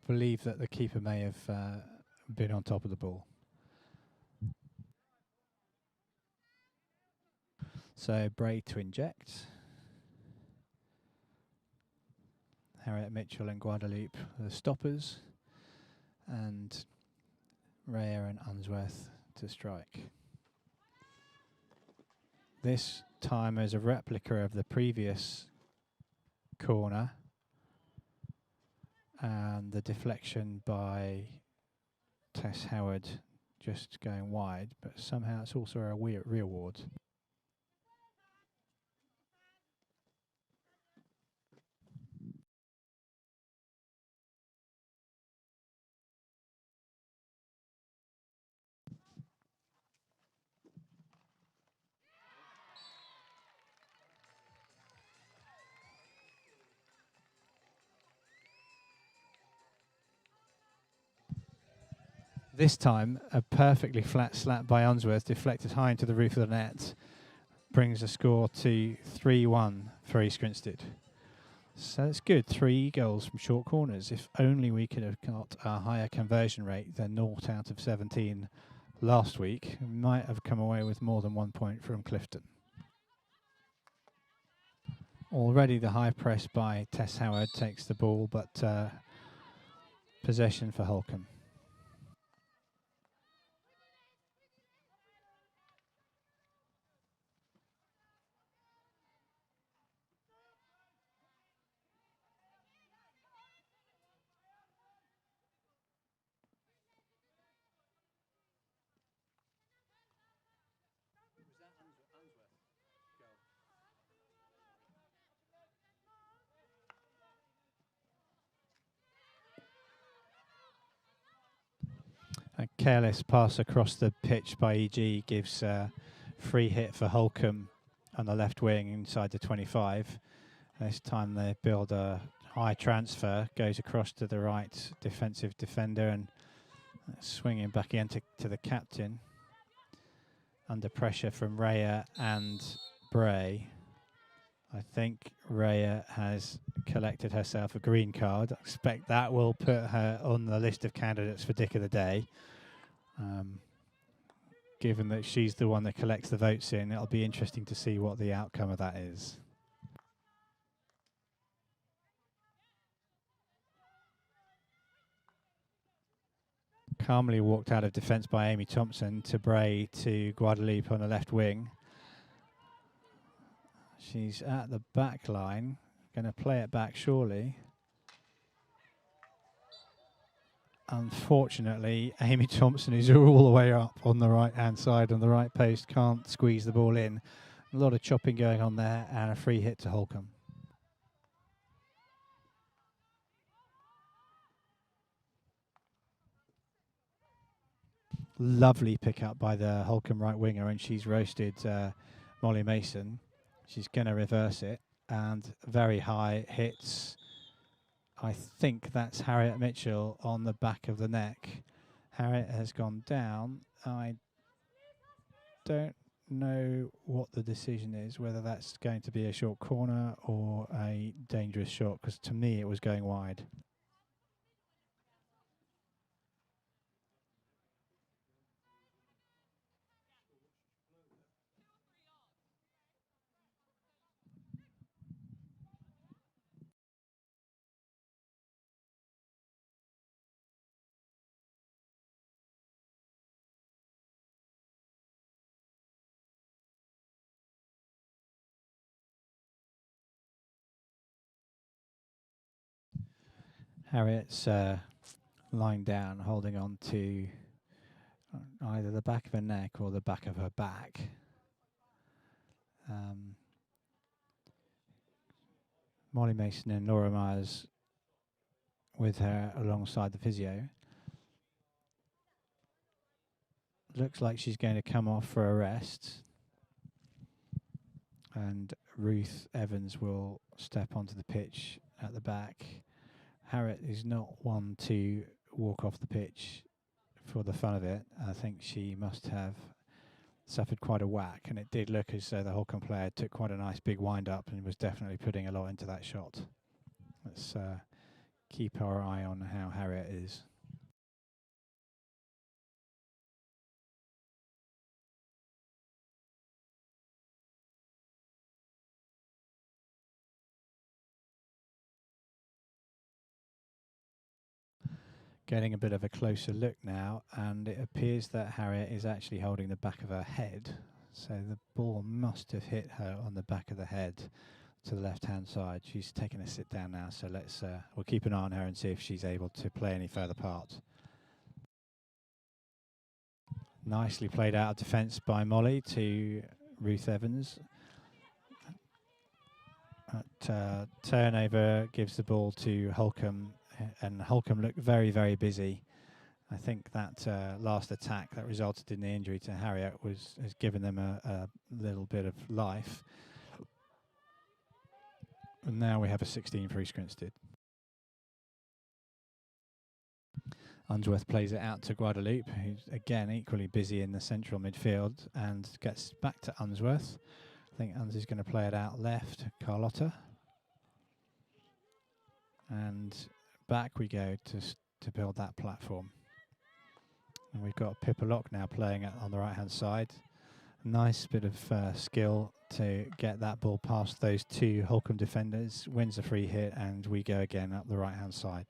believe that the keeper may have been on top of the ball. So Bray to inject. Harriet Mitchell and Guadalupe are the stoppers. And Rhea and Unsworth to strike. This time as a replica of the previous corner, and the deflection by Tess Howard just going wide, but somehow it's also a re-award. This time, a perfectly flat slap by Unsworth, deflected high into the roof of the net, brings the score to 3-1 for East Grinstead. So it's good. 3 goals from short corners. If only we could have got a higher conversion rate than 0 out of 17 last week, we might have come away with more than 1 point from Clifton. Already the high press by Tess Howard takes the ball, but possession for Holcombe. A careless pass across the pitch by EG gives free hit for Holcombe on the left wing inside the 25. This time they build a high transfer, goes across to the right defensive defender and swinging back into the captain. Under pressure from Raya and Bray. I think Raya has collected herself a green card. I expect that will put her on the list of candidates for Dick of the Day. Given that she's the one that collects the votes in, it'll be interesting to see what the outcome of that is. Calmly walked out of defence by Amy Thompson to Bray to Guadalupe on the left wing. She's at the back line, going to play it back surely. Unfortunately, Amy Thompson is all the way up on the right-hand side on the right post, can't squeeze the ball in. A lot of chopping going on there and a free hit to Holcombe. Lovely pick up by the Holcombe right winger, and she's roasted Molly Mason. She's going to reverse it, and very high hits. I think that's Harriet Mitchell on the back of the neck. Harriet has gone down. I don't know what the decision is, whether that's going to be a short corner or a dangerous shot, because to me it was going wide. Harriet's lying down, holding on to either the back of her neck or the back of her back. Molly Mason and Laura Myers with her alongside the physio. Looks like she's going to come off for a rest. And Ruth Evans will step onto the pitch at the back. Harriet is not one to walk off the pitch for the fun of it. I think she must have suffered quite a whack, and it did look as though the Holcombe player took quite a nice big wind up and was definitely putting a lot into that shot. Let's keep our eye on how Harriet is. Getting a bit of a closer look now, and it appears that Harriet is actually holding the back of her head. So the ball must have hit her on the back of the head to the left-hand side. She's taking a sit down now, so we'll keep an eye on her and see if she's able to play any further part. Nicely played out of defence by Molly to Ruth Evans. Turnover gives the ball to Holcombe, and Holcombe looked very, very busy. I think that last attack that resulted in the injury to Harriet has given them a little bit of life. And now we have a 16 for East Grinstead. Unsworth plays it out to Guadalupe, who's again equally busy in the central midfield, and gets back to Unsworth. I think Uns is going to play it out left, Carlotta. and back we go to build that platform. And we've got Pippa Lock now playing on the right-hand side. Nice bit of skill to get that ball past those two Holcombe defenders, wins a free hit, and we go again up the right-hand side.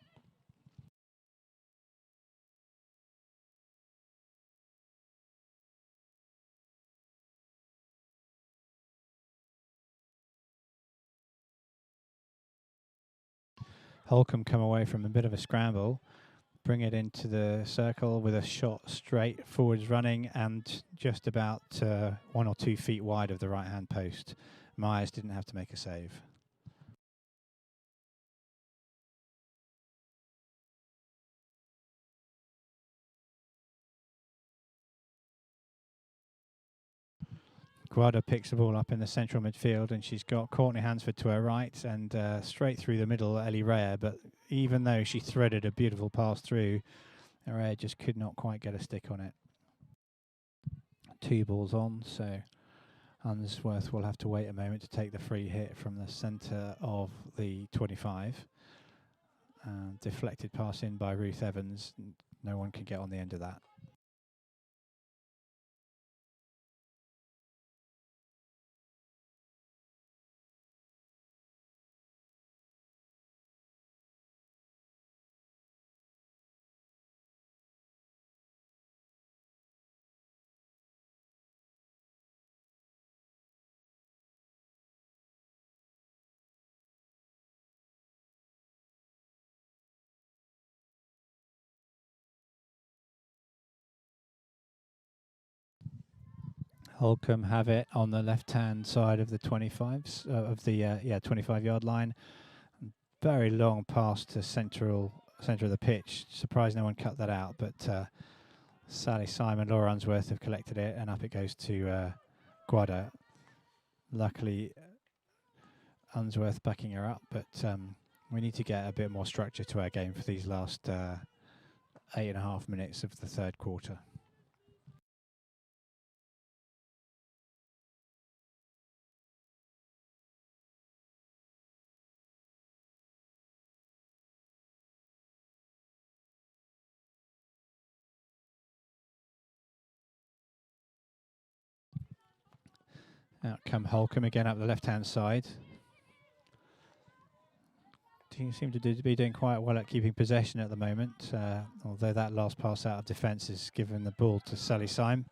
Holcombe come away from a bit of a scramble, bring it into the circle with a shot straight forwards running and just about 1 or 2 feet wide of the right-hand post. Myers didn't have to make a save. Guada picks the ball up in the central midfield, and she's got Courtney Hansford to her right and straight through the middle, Ellie Rea. But even though she threaded a beautiful pass through, Rea just could not quite get a stick on it. 2 balls on, so Unsworth will have to wait a moment to take the free hit from the centre of the 25. Deflected pass in by Ruth Evans. No one can get on the end of that. Holcombe have it on the left-hand side of the 25s, of the 25-yard line. Very long pass to center of the pitch. Surprised no one cut that out, but Sally Simon, Laura Unsworth have collected it, and up it goes to Guada. Luckily, Unsworth backing her up, but we need to get a bit more structure to our game for these last 8.5 minutes of the third quarter. Out come Holcombe again up the left-hand side. Team seem to be doing quite well at keeping possession at the moment, although that last pass out of defence has given the ball to Sally Syme,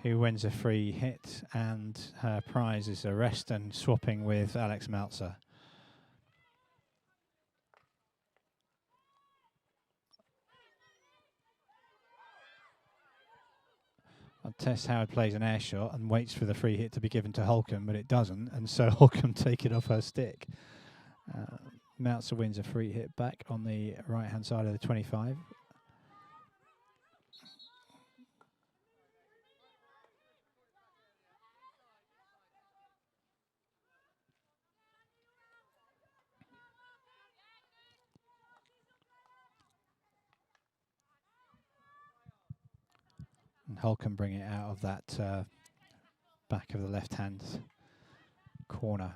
who wins a free hit, and her prize is a rest and swapping with Alex Meltzer. Tess Howard plays an air shot and waits for the free hit to be given to Holcombe, but it doesn't, and so Holcombe take it off her stick. Meltzer wins a free hit back on the right-hand side of the 25. And Holcombe bring it out of that back of the left-hand corner.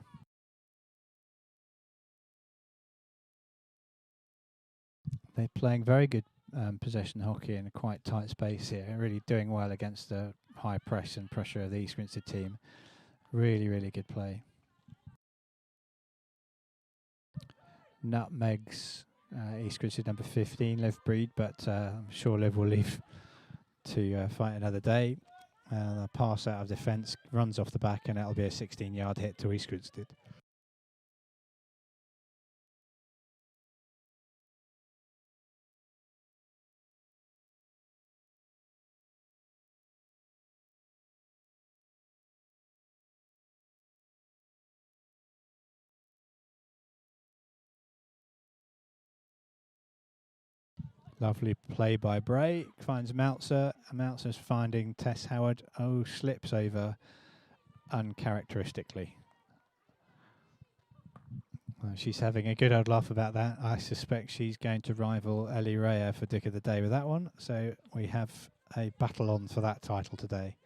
They're playing very good possession hockey in a quite tight space here, really doing well against the high press and pressure of the East Grinstead team. Really, really good play. Nutmegs, East Grinstead number 15, Liv Breed, but I'm sure Liv will leave to fight another day. The pass out of defence runs off the back, and that'll be a 16-yard hit to East Grinstead. Lovely play by Bray, finds Meltzer. Meltzer's finding Tess Howard. Oh, slips over uncharacteristically. Well, she's having a good old laugh about that. I suspect she's going to rival Ellie Rea for Dick of the Day with that one. So we have a battle on for that title today.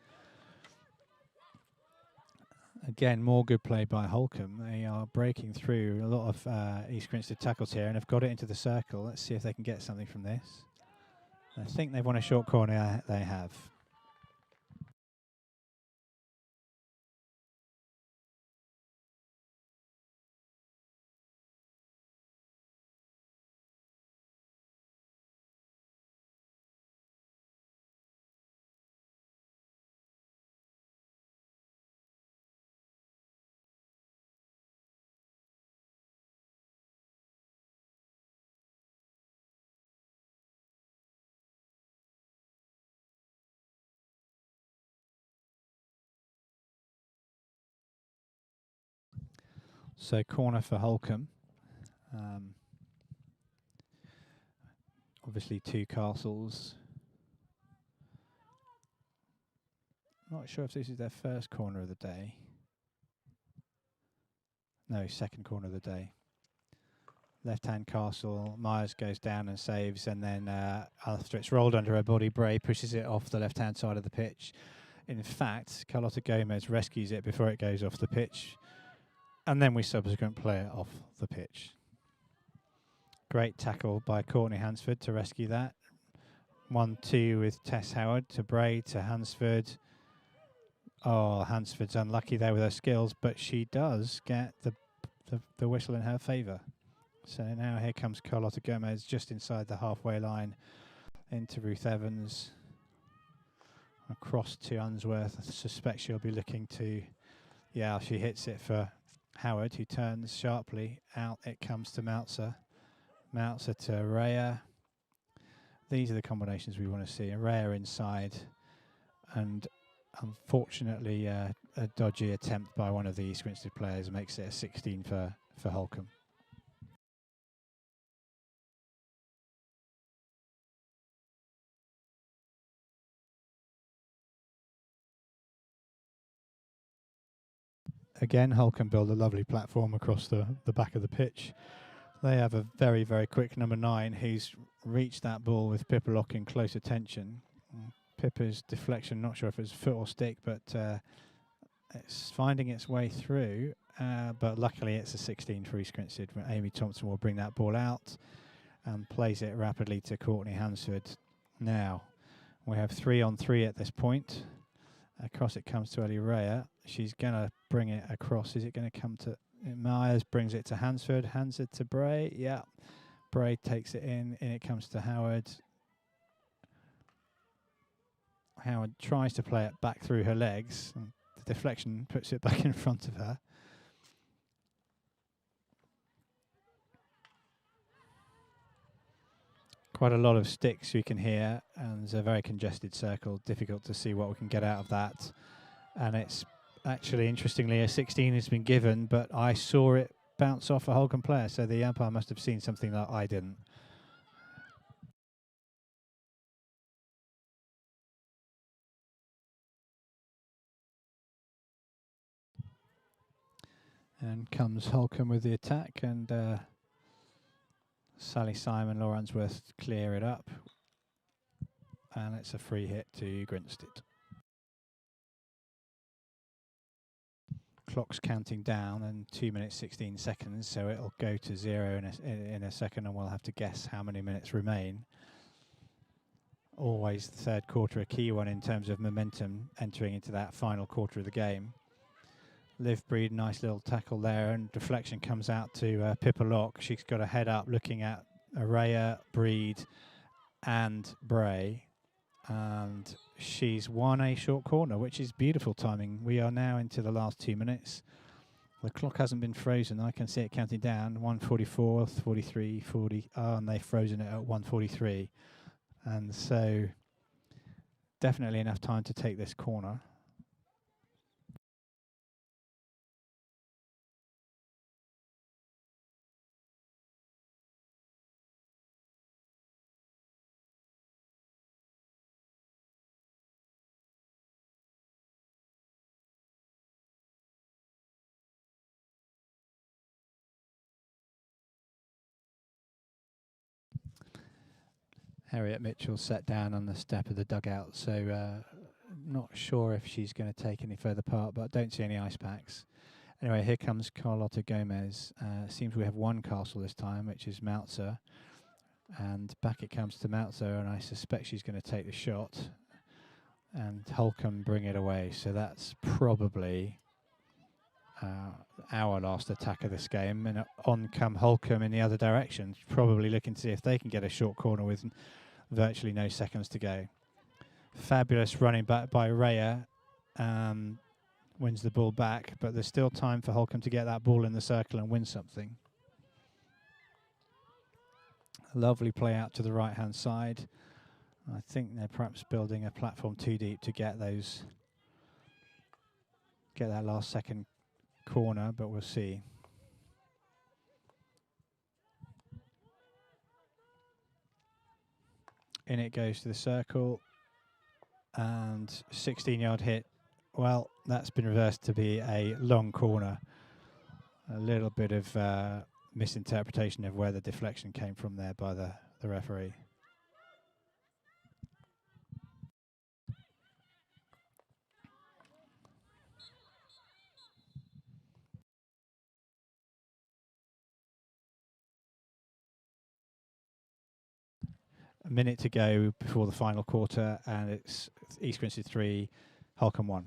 Again, more good play by Holcombe. They are breaking through a lot of East Grinstead tackles here and have got it into the circle. Let's see if they can get something from this. I think they've won a short corner. They have. So corner for Holcombe. Obviously 2 castles. Not sure if this is their first corner of the day. No, second corner of the day. Left-hand castle, Myers goes down and saves, and then after it's rolled under her body, Bray pushes it off the left-hand side of the pitch. In fact, Carlotta Gomez rescues it before it goes off the pitch, and then we subsequent play it off the pitch. Great tackle by Courtney Hansford to rescue that. 1-2 with Tess Howard to Bray to Hansford. Oh, Hansford's unlucky there with her skills, but she does get the whistle in her favour. So now here comes Carlotta Gomez just inside the halfway line into Ruth Evans. Across to Unsworth. I suspect she'll be looking to, yeah, she hits it for Howard, who turns sharply. Out it comes to Meltzer. Meltzer to Raya. These are the combinations we want to see. Raya inside, and unfortunately a dodgy attempt by one of the East Grinstead players makes it a 16 for Holcombe. Again, Holcombe build a lovely platform across the back of the pitch. They have a very, very quick number 9 who's reached that ball with Pippa Lock in close attention. Pippa's deflection, not sure if it's foot or stick, but it's finding its way through. But luckily it's a 16 for East Grinstead. Amy Thompson will bring that ball out and plays it rapidly to Courtney Hansford. Now, we have 3-on-3 at this point. Across it comes to Ellie Raya. She's going to bring it across. Is it going to come to... Myers brings it to Hansford. Hansford to Bray. Yeah. Bray takes it in it comes to Howard. Howard tries to play it back through her legs. And the deflection puts it back in front of her. Quite a lot of sticks you can hear, and there's a very congested circle. Difficult to see what we can get out of that. And it's actually, interestingly, a 16 has been given, but I saw it bounce off a Holcombe player, so the umpire must have seen something that I didn't. And comes Holcombe with the attack, and Sally Simon, Laura Unsworth clear it up. And it's a free hit to Grinstead. Clock's counting down, and 2 minutes 16 seconds, so it'll go to 0 in a second, and we'll have to guess how many minutes remain. Always the third quarter a key one in terms of momentum entering into that final quarter of the game. Liv Breed, nice little tackle there, and deflection comes out to Pippa Lock. She's got a head up looking at Araya, Breed and Bray, and she's won a short corner, which is beautiful timing. We are now into the last 2 minutes. The clock hasn't been frozen. I can see it counting down. 1:44, 43, 40. Oh, and they've frozen it at 1:43. And so definitely enough time to take this corner. Harriet Mitchell sat down on the step of the dugout, so Not sure if she's going to take any further part, but don't see any ice packs. Anyway, here comes Carlotta Gomez. Seems we have one castle this time, which is Meltzer. And back it comes to Meltzer, and I suspect she's going to take the shot. And Holcombe bring it away. So that's probably our last attack of this game. And on come Holcombe in the other direction, probably looking to see if they can get a short corner with virtually no seconds to go. Fabulous running back by Raya. Wins the ball back, but there's still time for Holcombe to get that ball in the circle and win something. Lovely play out to the right-hand side. I think they're perhaps building a platform too deep to get that last second corner, but we'll see. In it goes to the circle, and 16-yard hit. Well, that's been reversed to be a long corner. A little bit of misinterpretation of where the deflection came from there by the referee. A minute to go before the final quarter, and it's East Grinstead 3, Holcombe 1.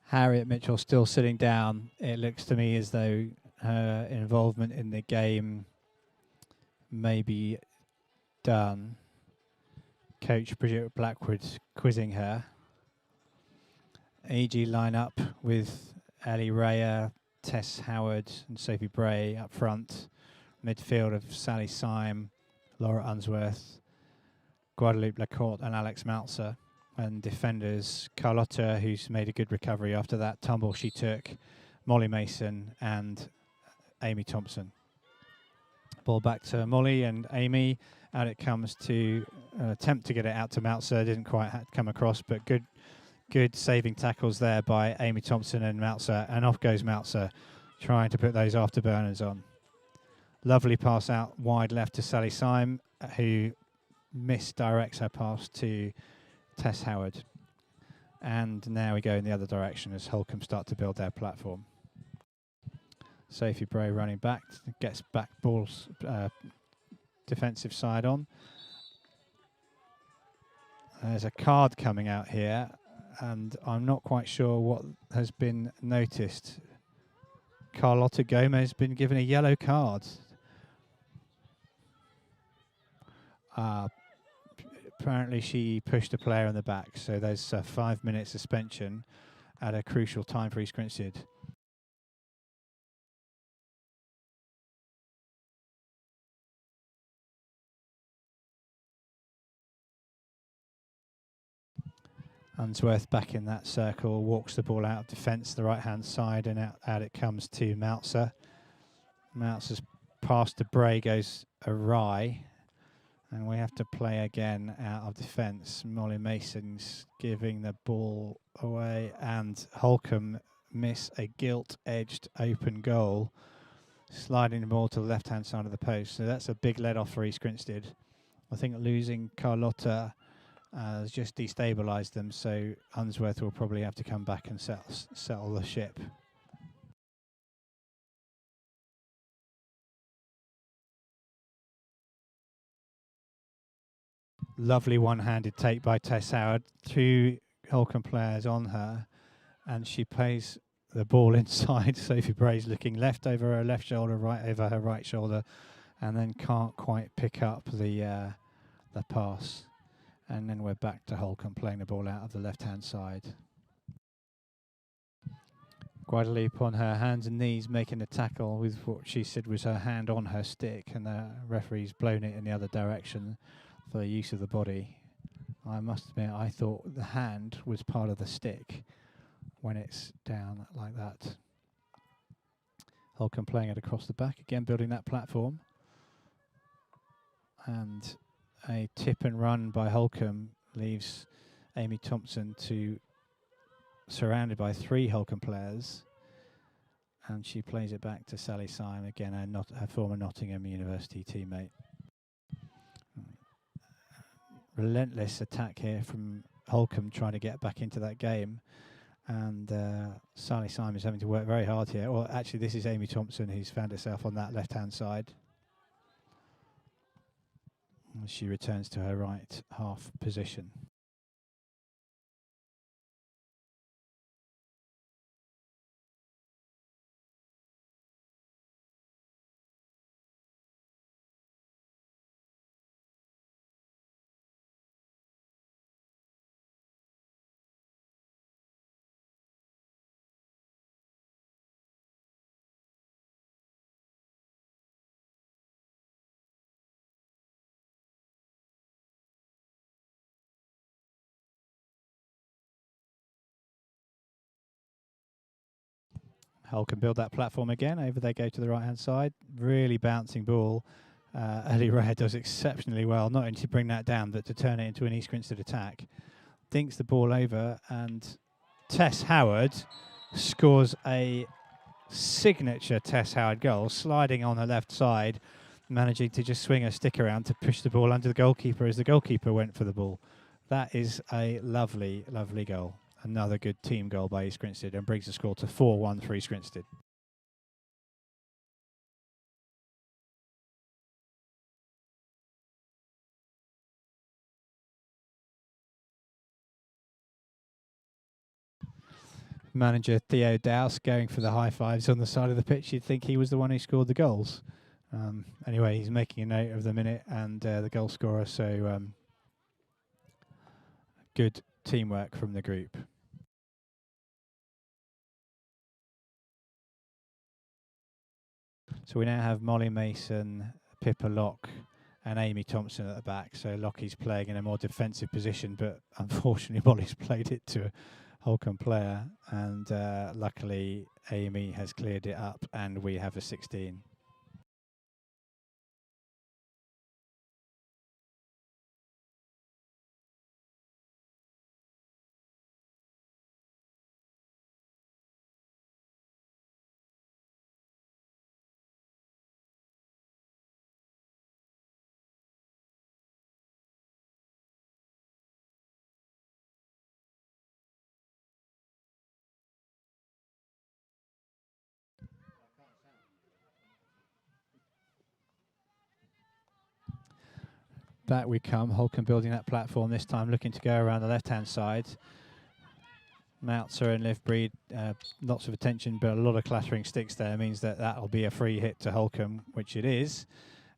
Harriet Mitchell still sitting down. It looks to me as though her involvement in the game may be done. Coach Bridget Blackwood quizzing her. AG line up with Ellie Raya, Tess Howard and Sophie Bray up front. Midfield of Sally Syme, Laura Unsworth, Guadalupe Lacourte and Alex Meltzer. And defenders, Carlotta, who's made a good recovery after that tumble she took, Molly Mason and Amy Thompson. Ball back to Molly and Amy. Out it comes to attempt to get it out to Meltzer. Didn't quite come across, but good saving tackles there by Amy Thompson and Meltzer. And off goes Meltzer, trying to put those afterburners on. Lovely pass out wide left to Sally Syme, who misdirects her pass to Tess Howard. And now we go in the other direction as Holcombe start to build their platform. Sophie Bray running back, gets back balls, defensive side on. There's a card coming out here, and I'm not quite sure what has been noticed. Carlotta Gomez has been given a yellow card. Apparently she pushed a player in the back, so there's a 5-minute suspension at a crucial time for East Grinstead. Unsworth back in that circle, walks the ball out of defence, the right-hand side, and out it comes to Meltzer. Meltzer's pass to Bray goes awry, and we have to play again out of defence. Molly Mason's giving the ball away, and Holcombe miss a gilt-edged open goal. sliding the ball to the left-hand side of the post. So that's a big let-off for East Grinstead. I think losing Carlotta has just destabilised them, so Unsworth will probably have to come back and settle the ship. Lovely one-handed take by Tess Howard. 2 Holcombe players on her, and she plays the ball inside. Sophie Bray's looking left over her left shoulder, right over her right shoulder, and then can't quite pick up the pass. And then we're back to Holcombe playing the ball out of the left-hand side. Guadalupe on her hands and knees making a tackle with what she said was her hand on her stick, and the referee's blown it in the other direction for the use of the body. I must admit, I thought the hand was part of the stick when it's down like that. Holcombe playing it across the back, again building that platform. And a tip and run by Holcombe leaves Amy Thompson surrounded by 3 Holcombe players. And she plays it back to Sally Syme, again her former Nottingham University teammate. Relentless attack here from Holcombe trying to get back into that game, and Sally Syme is having to work very hard here. Well, actually this is Amy Thompson who's found herself on that left hand side. And she returns to her right half position. Holcombe build that platform again. Over they go to the right-hand side. Really bouncing ball. Ellie Rare does exceptionally well, not only to bring that down, but to turn it into an East Grinstead attack. Dinks the ball over, and Tess Howard scores a signature Tess Howard goal, sliding on her left side, managing to just swing her stick around to push the ball under the goalkeeper as the goalkeeper went for the ball. That is a lovely, lovely goal. Another good team goal by East Grinstead, and brings the score to 4-1 for East Grinstead. Manager Theo Dowse going for the high fives on the side of the pitch. You'd think he was the one who scored the goals. Anyway, he's making a note of the minute and the goal scorer, so good teamwork from the group. So we now have Molly Mason, Pippa Locke and Amy Thompson at the back. So Lockie's playing in a more defensive position, but unfortunately Molly's played it to a Holcombe player, and luckily Amy has cleared it up and we have a 16. Back we come, Holcombe building that platform, this time looking to go around the left-hand side. Moutzer and Liv Breed, lots of attention, but a lot of clattering sticks there means that that'll be a free hit to Holcombe, which it is.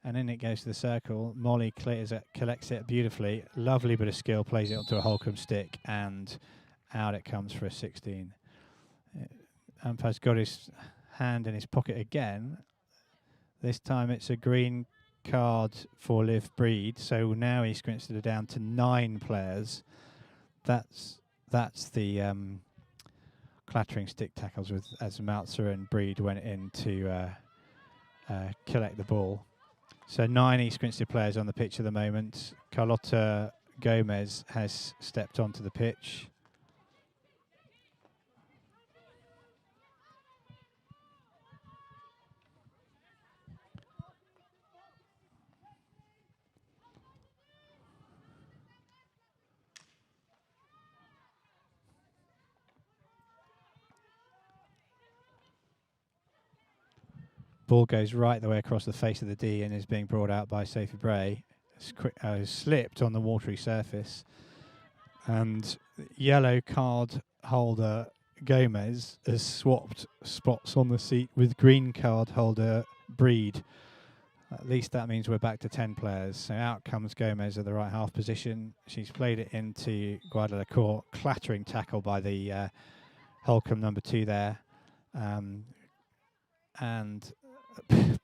And then it goes to the circle. Molly collects it beautifully. Lovely bit of skill, plays it onto a Holcombe stick, and out it comes for a 16. Umpire's got his hand in his pocket again. This time it's a green card for Liv Breed, so now East Grinstead are down to 9 players. That's the clattering stick tackles with as Moutzer and Breed went in to collect the ball. So 9 East Grinstead players on the pitch at the moment. Carlotta Gomez has stepped onto the pitch. Ball goes right the way across the face of the D and is being brought out by Sophie Bray. Slipped on the watery surface. And yellow card holder Gomez has swapped spots on the seat with green card holder Breed. At least that means we're back to 10 players. So out comes Gomez at the right half position. She's played it into Guadalacourt. Clattering tackle by the Holcombe number 2 there. And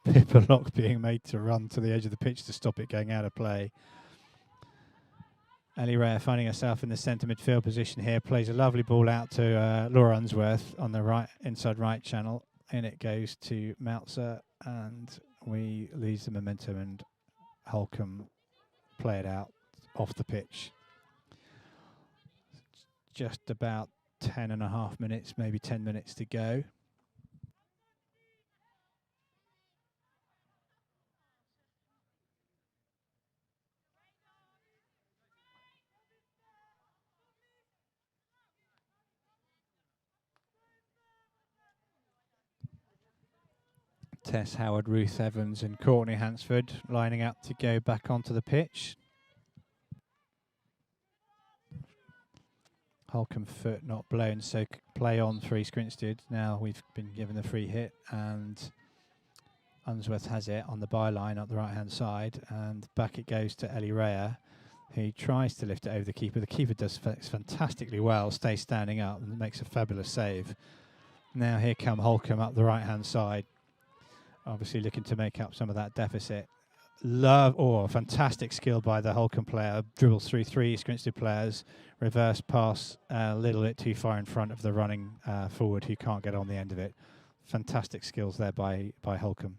Pippa Lock being made to run to the edge of the pitch to stop it going out of play. Ellie Rea finding herself in the centre midfield position here. Plays a lovely ball out to Laura Unsworth on the right inside right channel. And it goes to Meltzer, and we lose the momentum, and Holcombe play it out off the pitch. Just about 10.5 minutes, maybe 10 minutes to go. Tess Howard, Ruth Evans and Courtney Hansford lining up to go back onto the pitch. Holcombe foot not blown, so play on 3 Grinstead. Now we've been given the free hit, and Unsworth has it on the byline up the right hand side, and back it goes to Ellie Rea, who tries to lift it over the keeper. The keeper does fantastically well, stays standing up and makes a fabulous save. Now here come Holcombe up the right hand side, obviously looking to make up some of that deficit. Fantastic skill by the Holcombe player. Dribbles through 3 Grinstead players. Reverse pass a little bit too far in front of the running forward who can't get on the end of it. Fantastic skills there by Holcombe.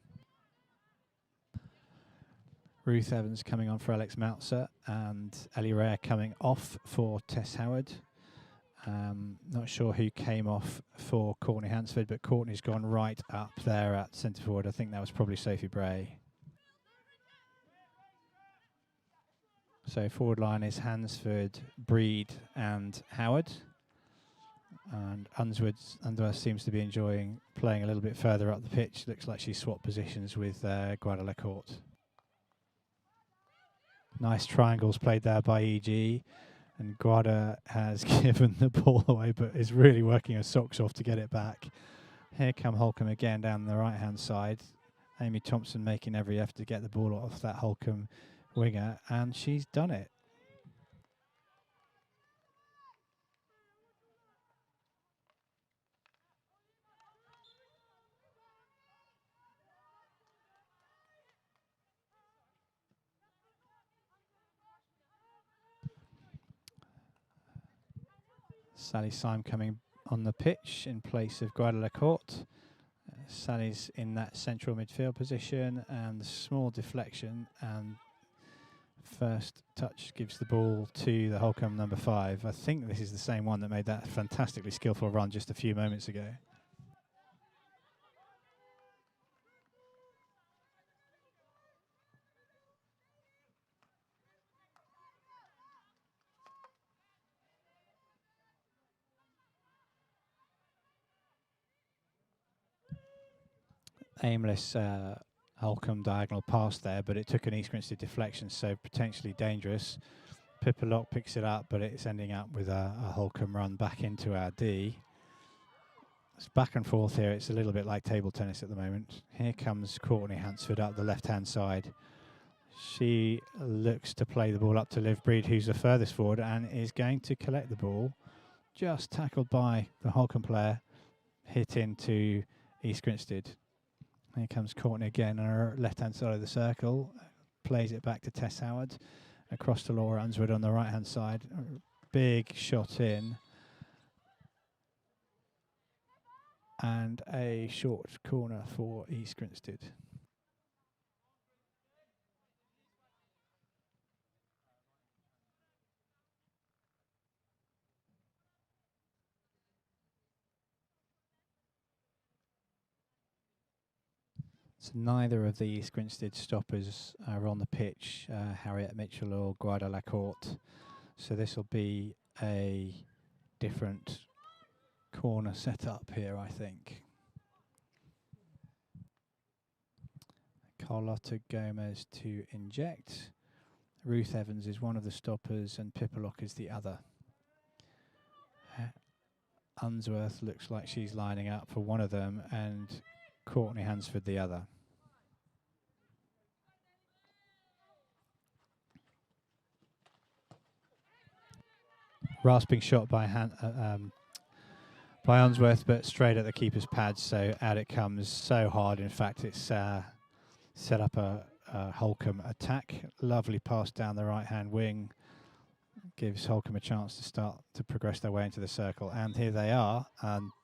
Ruth Evans coming on for Alex Meltzer, and Ellie Rea coming off for Tess Howard. Not sure who came off for Courtney Hansford, but Courtney's gone right up there at centre forward. I think that was probably Sophie Bray. So forward line is Hansford, Breed and Howard. And Unsworth seems to be enjoying playing a little bit further up the pitch. Looks like she swapped positions with Guadalacourt. Nice triangles played there by EG. And Guada has given the ball away, but is really working her socks off to get it back. Here come Holcombe again down the right-hand side. Amy Thompson making every effort to get the ball off that Holcombe winger, and she's done it. Sally Syme coming on the pitch in place of Guadalacourt. Sally's in that central midfield position, and small deflection, and first touch gives the ball to the Holcombe number 5. I think this is the same one that made that fantastically skillful run just a few moments ago. Aimless Holcombe diagonal pass there, but it took an East Grinstead deflection, so potentially dangerous. Pippa Lock picks it up, but it's ending up with a Holcombe run back into our D. It's back and forth here. It's a little bit like table tennis at the moment. Here comes Courtney Hansford up the left-hand side. She looks to play the ball up to Liv Breed, who's the furthest forward, and is going to collect the ball. Just tackled by the Holcombe player, hit into East Grinstead. Here comes Courtney again on her left-hand side of the circle. Plays it back to Tess Howard. Across to Laura Unsworth on the right-hand side. Big shot in. And a short corner for East Grinstead. So neither of the East Grinstead stoppers are on the pitch, Harriet Mitchell or Guadalacourt. So this will be a different corner set up here, I think. Carlotta Gomez to inject. Ruth Evans is one of the stoppers and Pipalock is the other. Unsworth looks like she's lining up for one of them and Courtney Hansford the other. Rasping shot by Unsworth, but straight at the keeper's pad, so out it comes. So hard, in fact, it's set up a Holcombe attack. Lovely pass down the right-hand wing. Gives Holcombe a chance to start to progress their way into the circle. And here they are.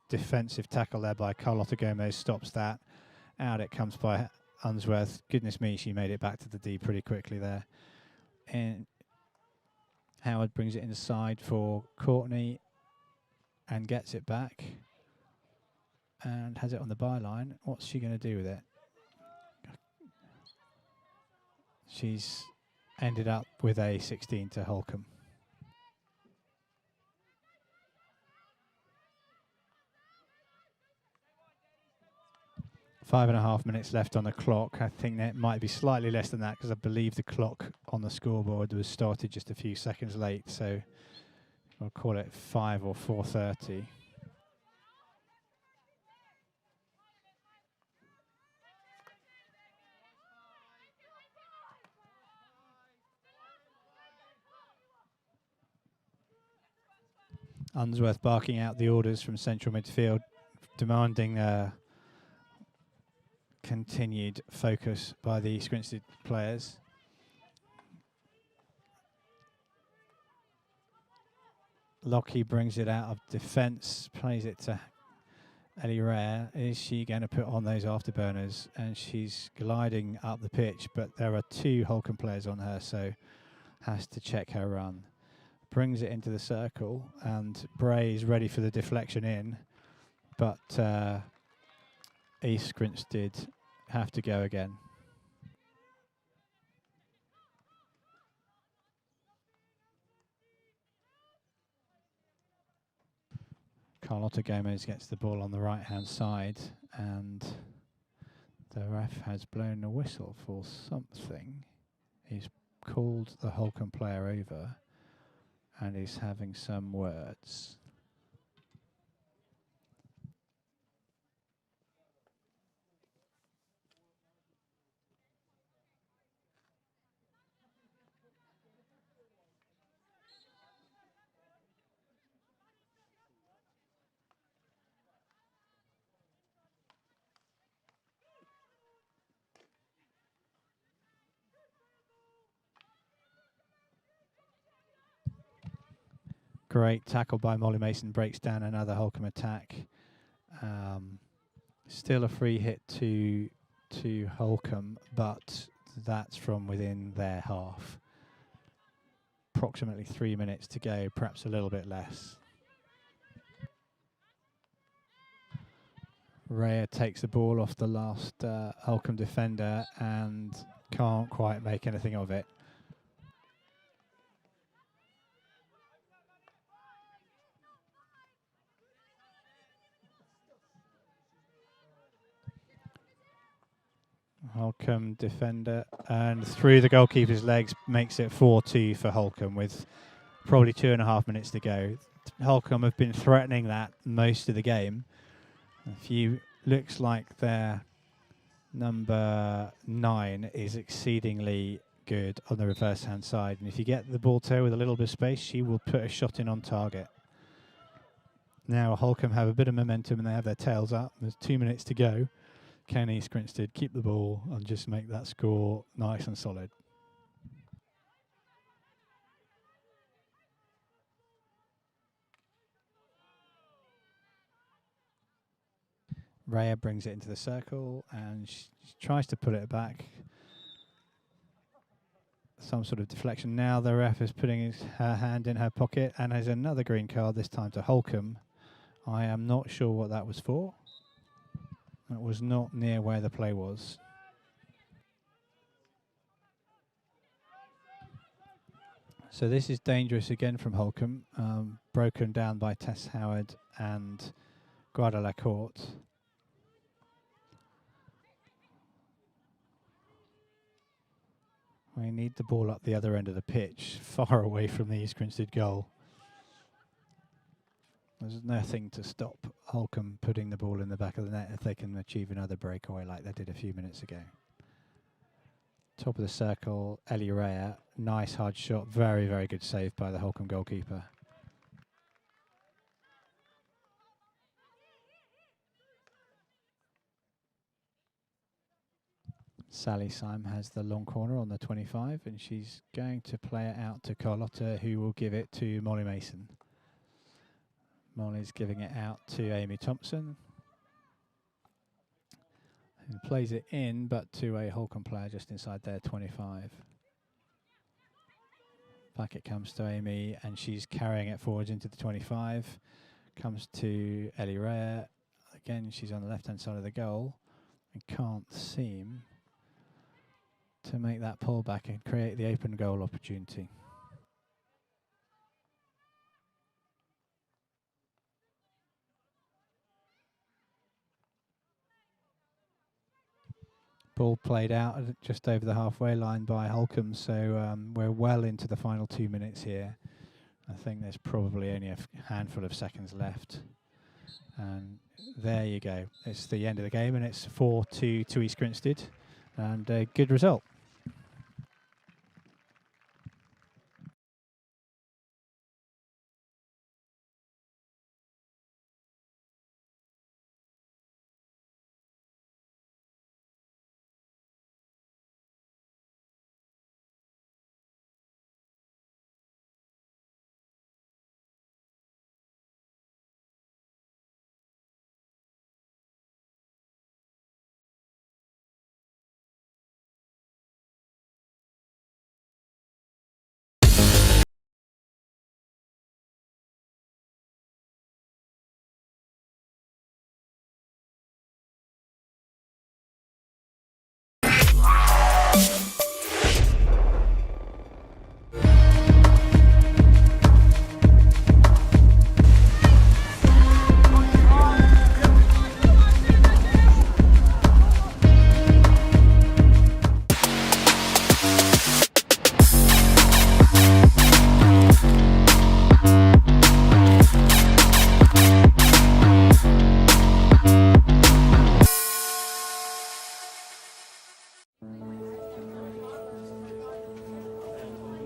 Defensive tackle there by Carlotta Gomez stops that. Out it comes by Unsworth. Goodness me, she made it back to the D pretty quickly there. And Howard brings it inside for Courtney and gets it back and has it on the byline. What's she going to do with it? She's ended up with a 16 to Holcombe. Five and a half minutes left on the clock. I think that might be slightly less than that because I believe the clock on the scoreboard was started just a few seconds late. So I'll call it 5 or 4:30. Unsworth barking out the orders from central midfield, demanding continued focus by the Grinstead players. Lockie brings it out of defence, plays it to Ellie Rare. Is she going to put on those afterburners? And she's gliding up the pitch, but there are two Holcombe players on her, so has to check her run. Brings it into the circle, and Bray is ready for the deflection in, but East Grinstead have to go again. Carlotta Gomez gets the ball on the right-hand side, and the ref has blown a whistle for something. He's called the Holcombe player over, and he's having some words. Great tackle by Molly Mason, breaks down another Holcombe attack. Still a free hit to Holcombe, but that's from within their half. Approximately 3 minutes to go, perhaps a little bit less. Rhea takes the ball off the last Holcombe defender and can't quite make anything of it. Holcombe defender, and through the goalkeeper's legs makes it 4-2 for Holcombe with probably 2.5 minutes to go. Holcombe have been threatening that most of the game. Looks like their number 9 is exceedingly good on the reverse hand side, and if you get the ball to her with a little bit of space, she will put a shot in on target. Now Holcombe have a bit of momentum and they have their tails up. There's 2 minutes to go. Can East Grinstead keep the ball and just make that score nice and solid? Rhea brings it into the circle and she tries to put it back. Some sort of deflection. Now the ref is putting her hand in her pocket and has another green card, this time to Holcombe. I am not sure what that was for. It was not near where the play was. So this is dangerous again from Holcombe. Broken down by Tess Howard and Guada Lacourte. We need the ball up the other end of the pitch, far away from the East Grinstead goal. There's nothing to stop Holcombe putting the ball in the back of the net if they can achieve another breakaway like they did a few minutes ago. Top of the circle, Ellie Rea. Nice hard shot. Very, very good save by the Holcombe goalkeeper. Sally Syme has the long corner on the 25, and she's going to play it out to Carlotta, who will give it to Molly Mason. Molly's giving it out to Amy Thompson, who plays it in, but to a Holcombe player just inside their 25. Back it comes to Amy, and she's carrying it forwards into the 25. Comes to Ellie Rea. Again, she's on the left-hand side of the goal and can't seem to make that pull back and create the open goal opportunity. Ball played out just over the halfway line by Holcombe, so we're well into the final 2 minutes here. I think there's probably only a handful of seconds left. And there you go. It's the end of the game, and it's 4-2 to East Grinstead, and a good result.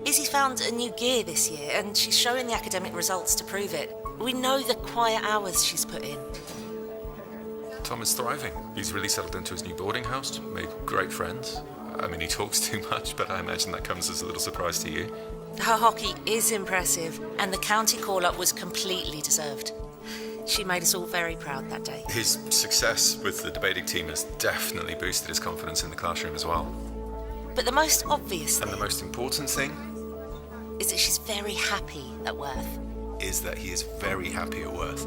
Izzy's found a new gear this year, and she's showing the academic results to prove it. We know the quiet hours she's put in.
Tom is thriving. He's really settled into his new boarding house, made great friends. I mean, he talks too much, but I imagine that comes as a little surprise to you.
Her hockey is impressive, and the county call-up was completely deserved. She made us all very proud that day.
His success with the debating team has definitely boosted his confidence in the classroom as well.
But the most obvious thing,
And the most important thing
is that she's very happy at Worth.
is that he is very happy at Worth.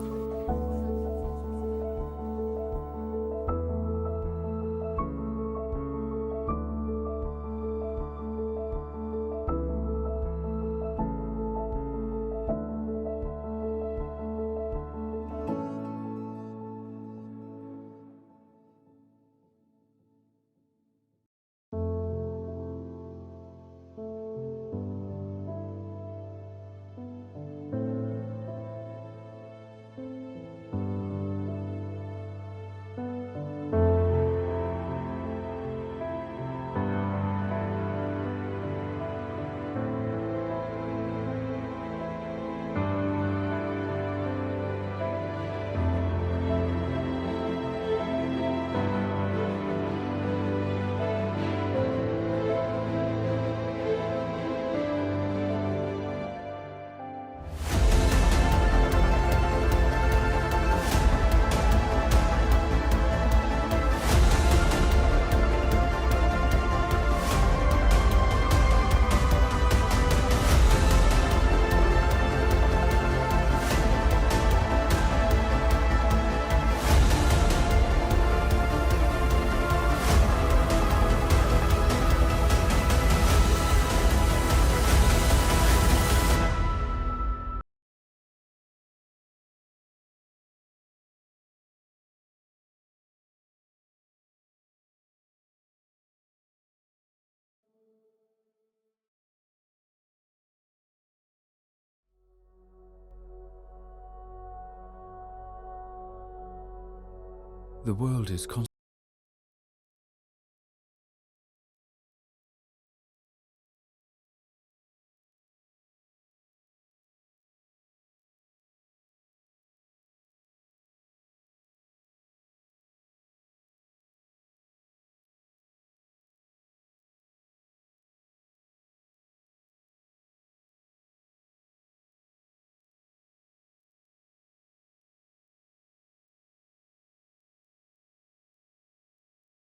The world is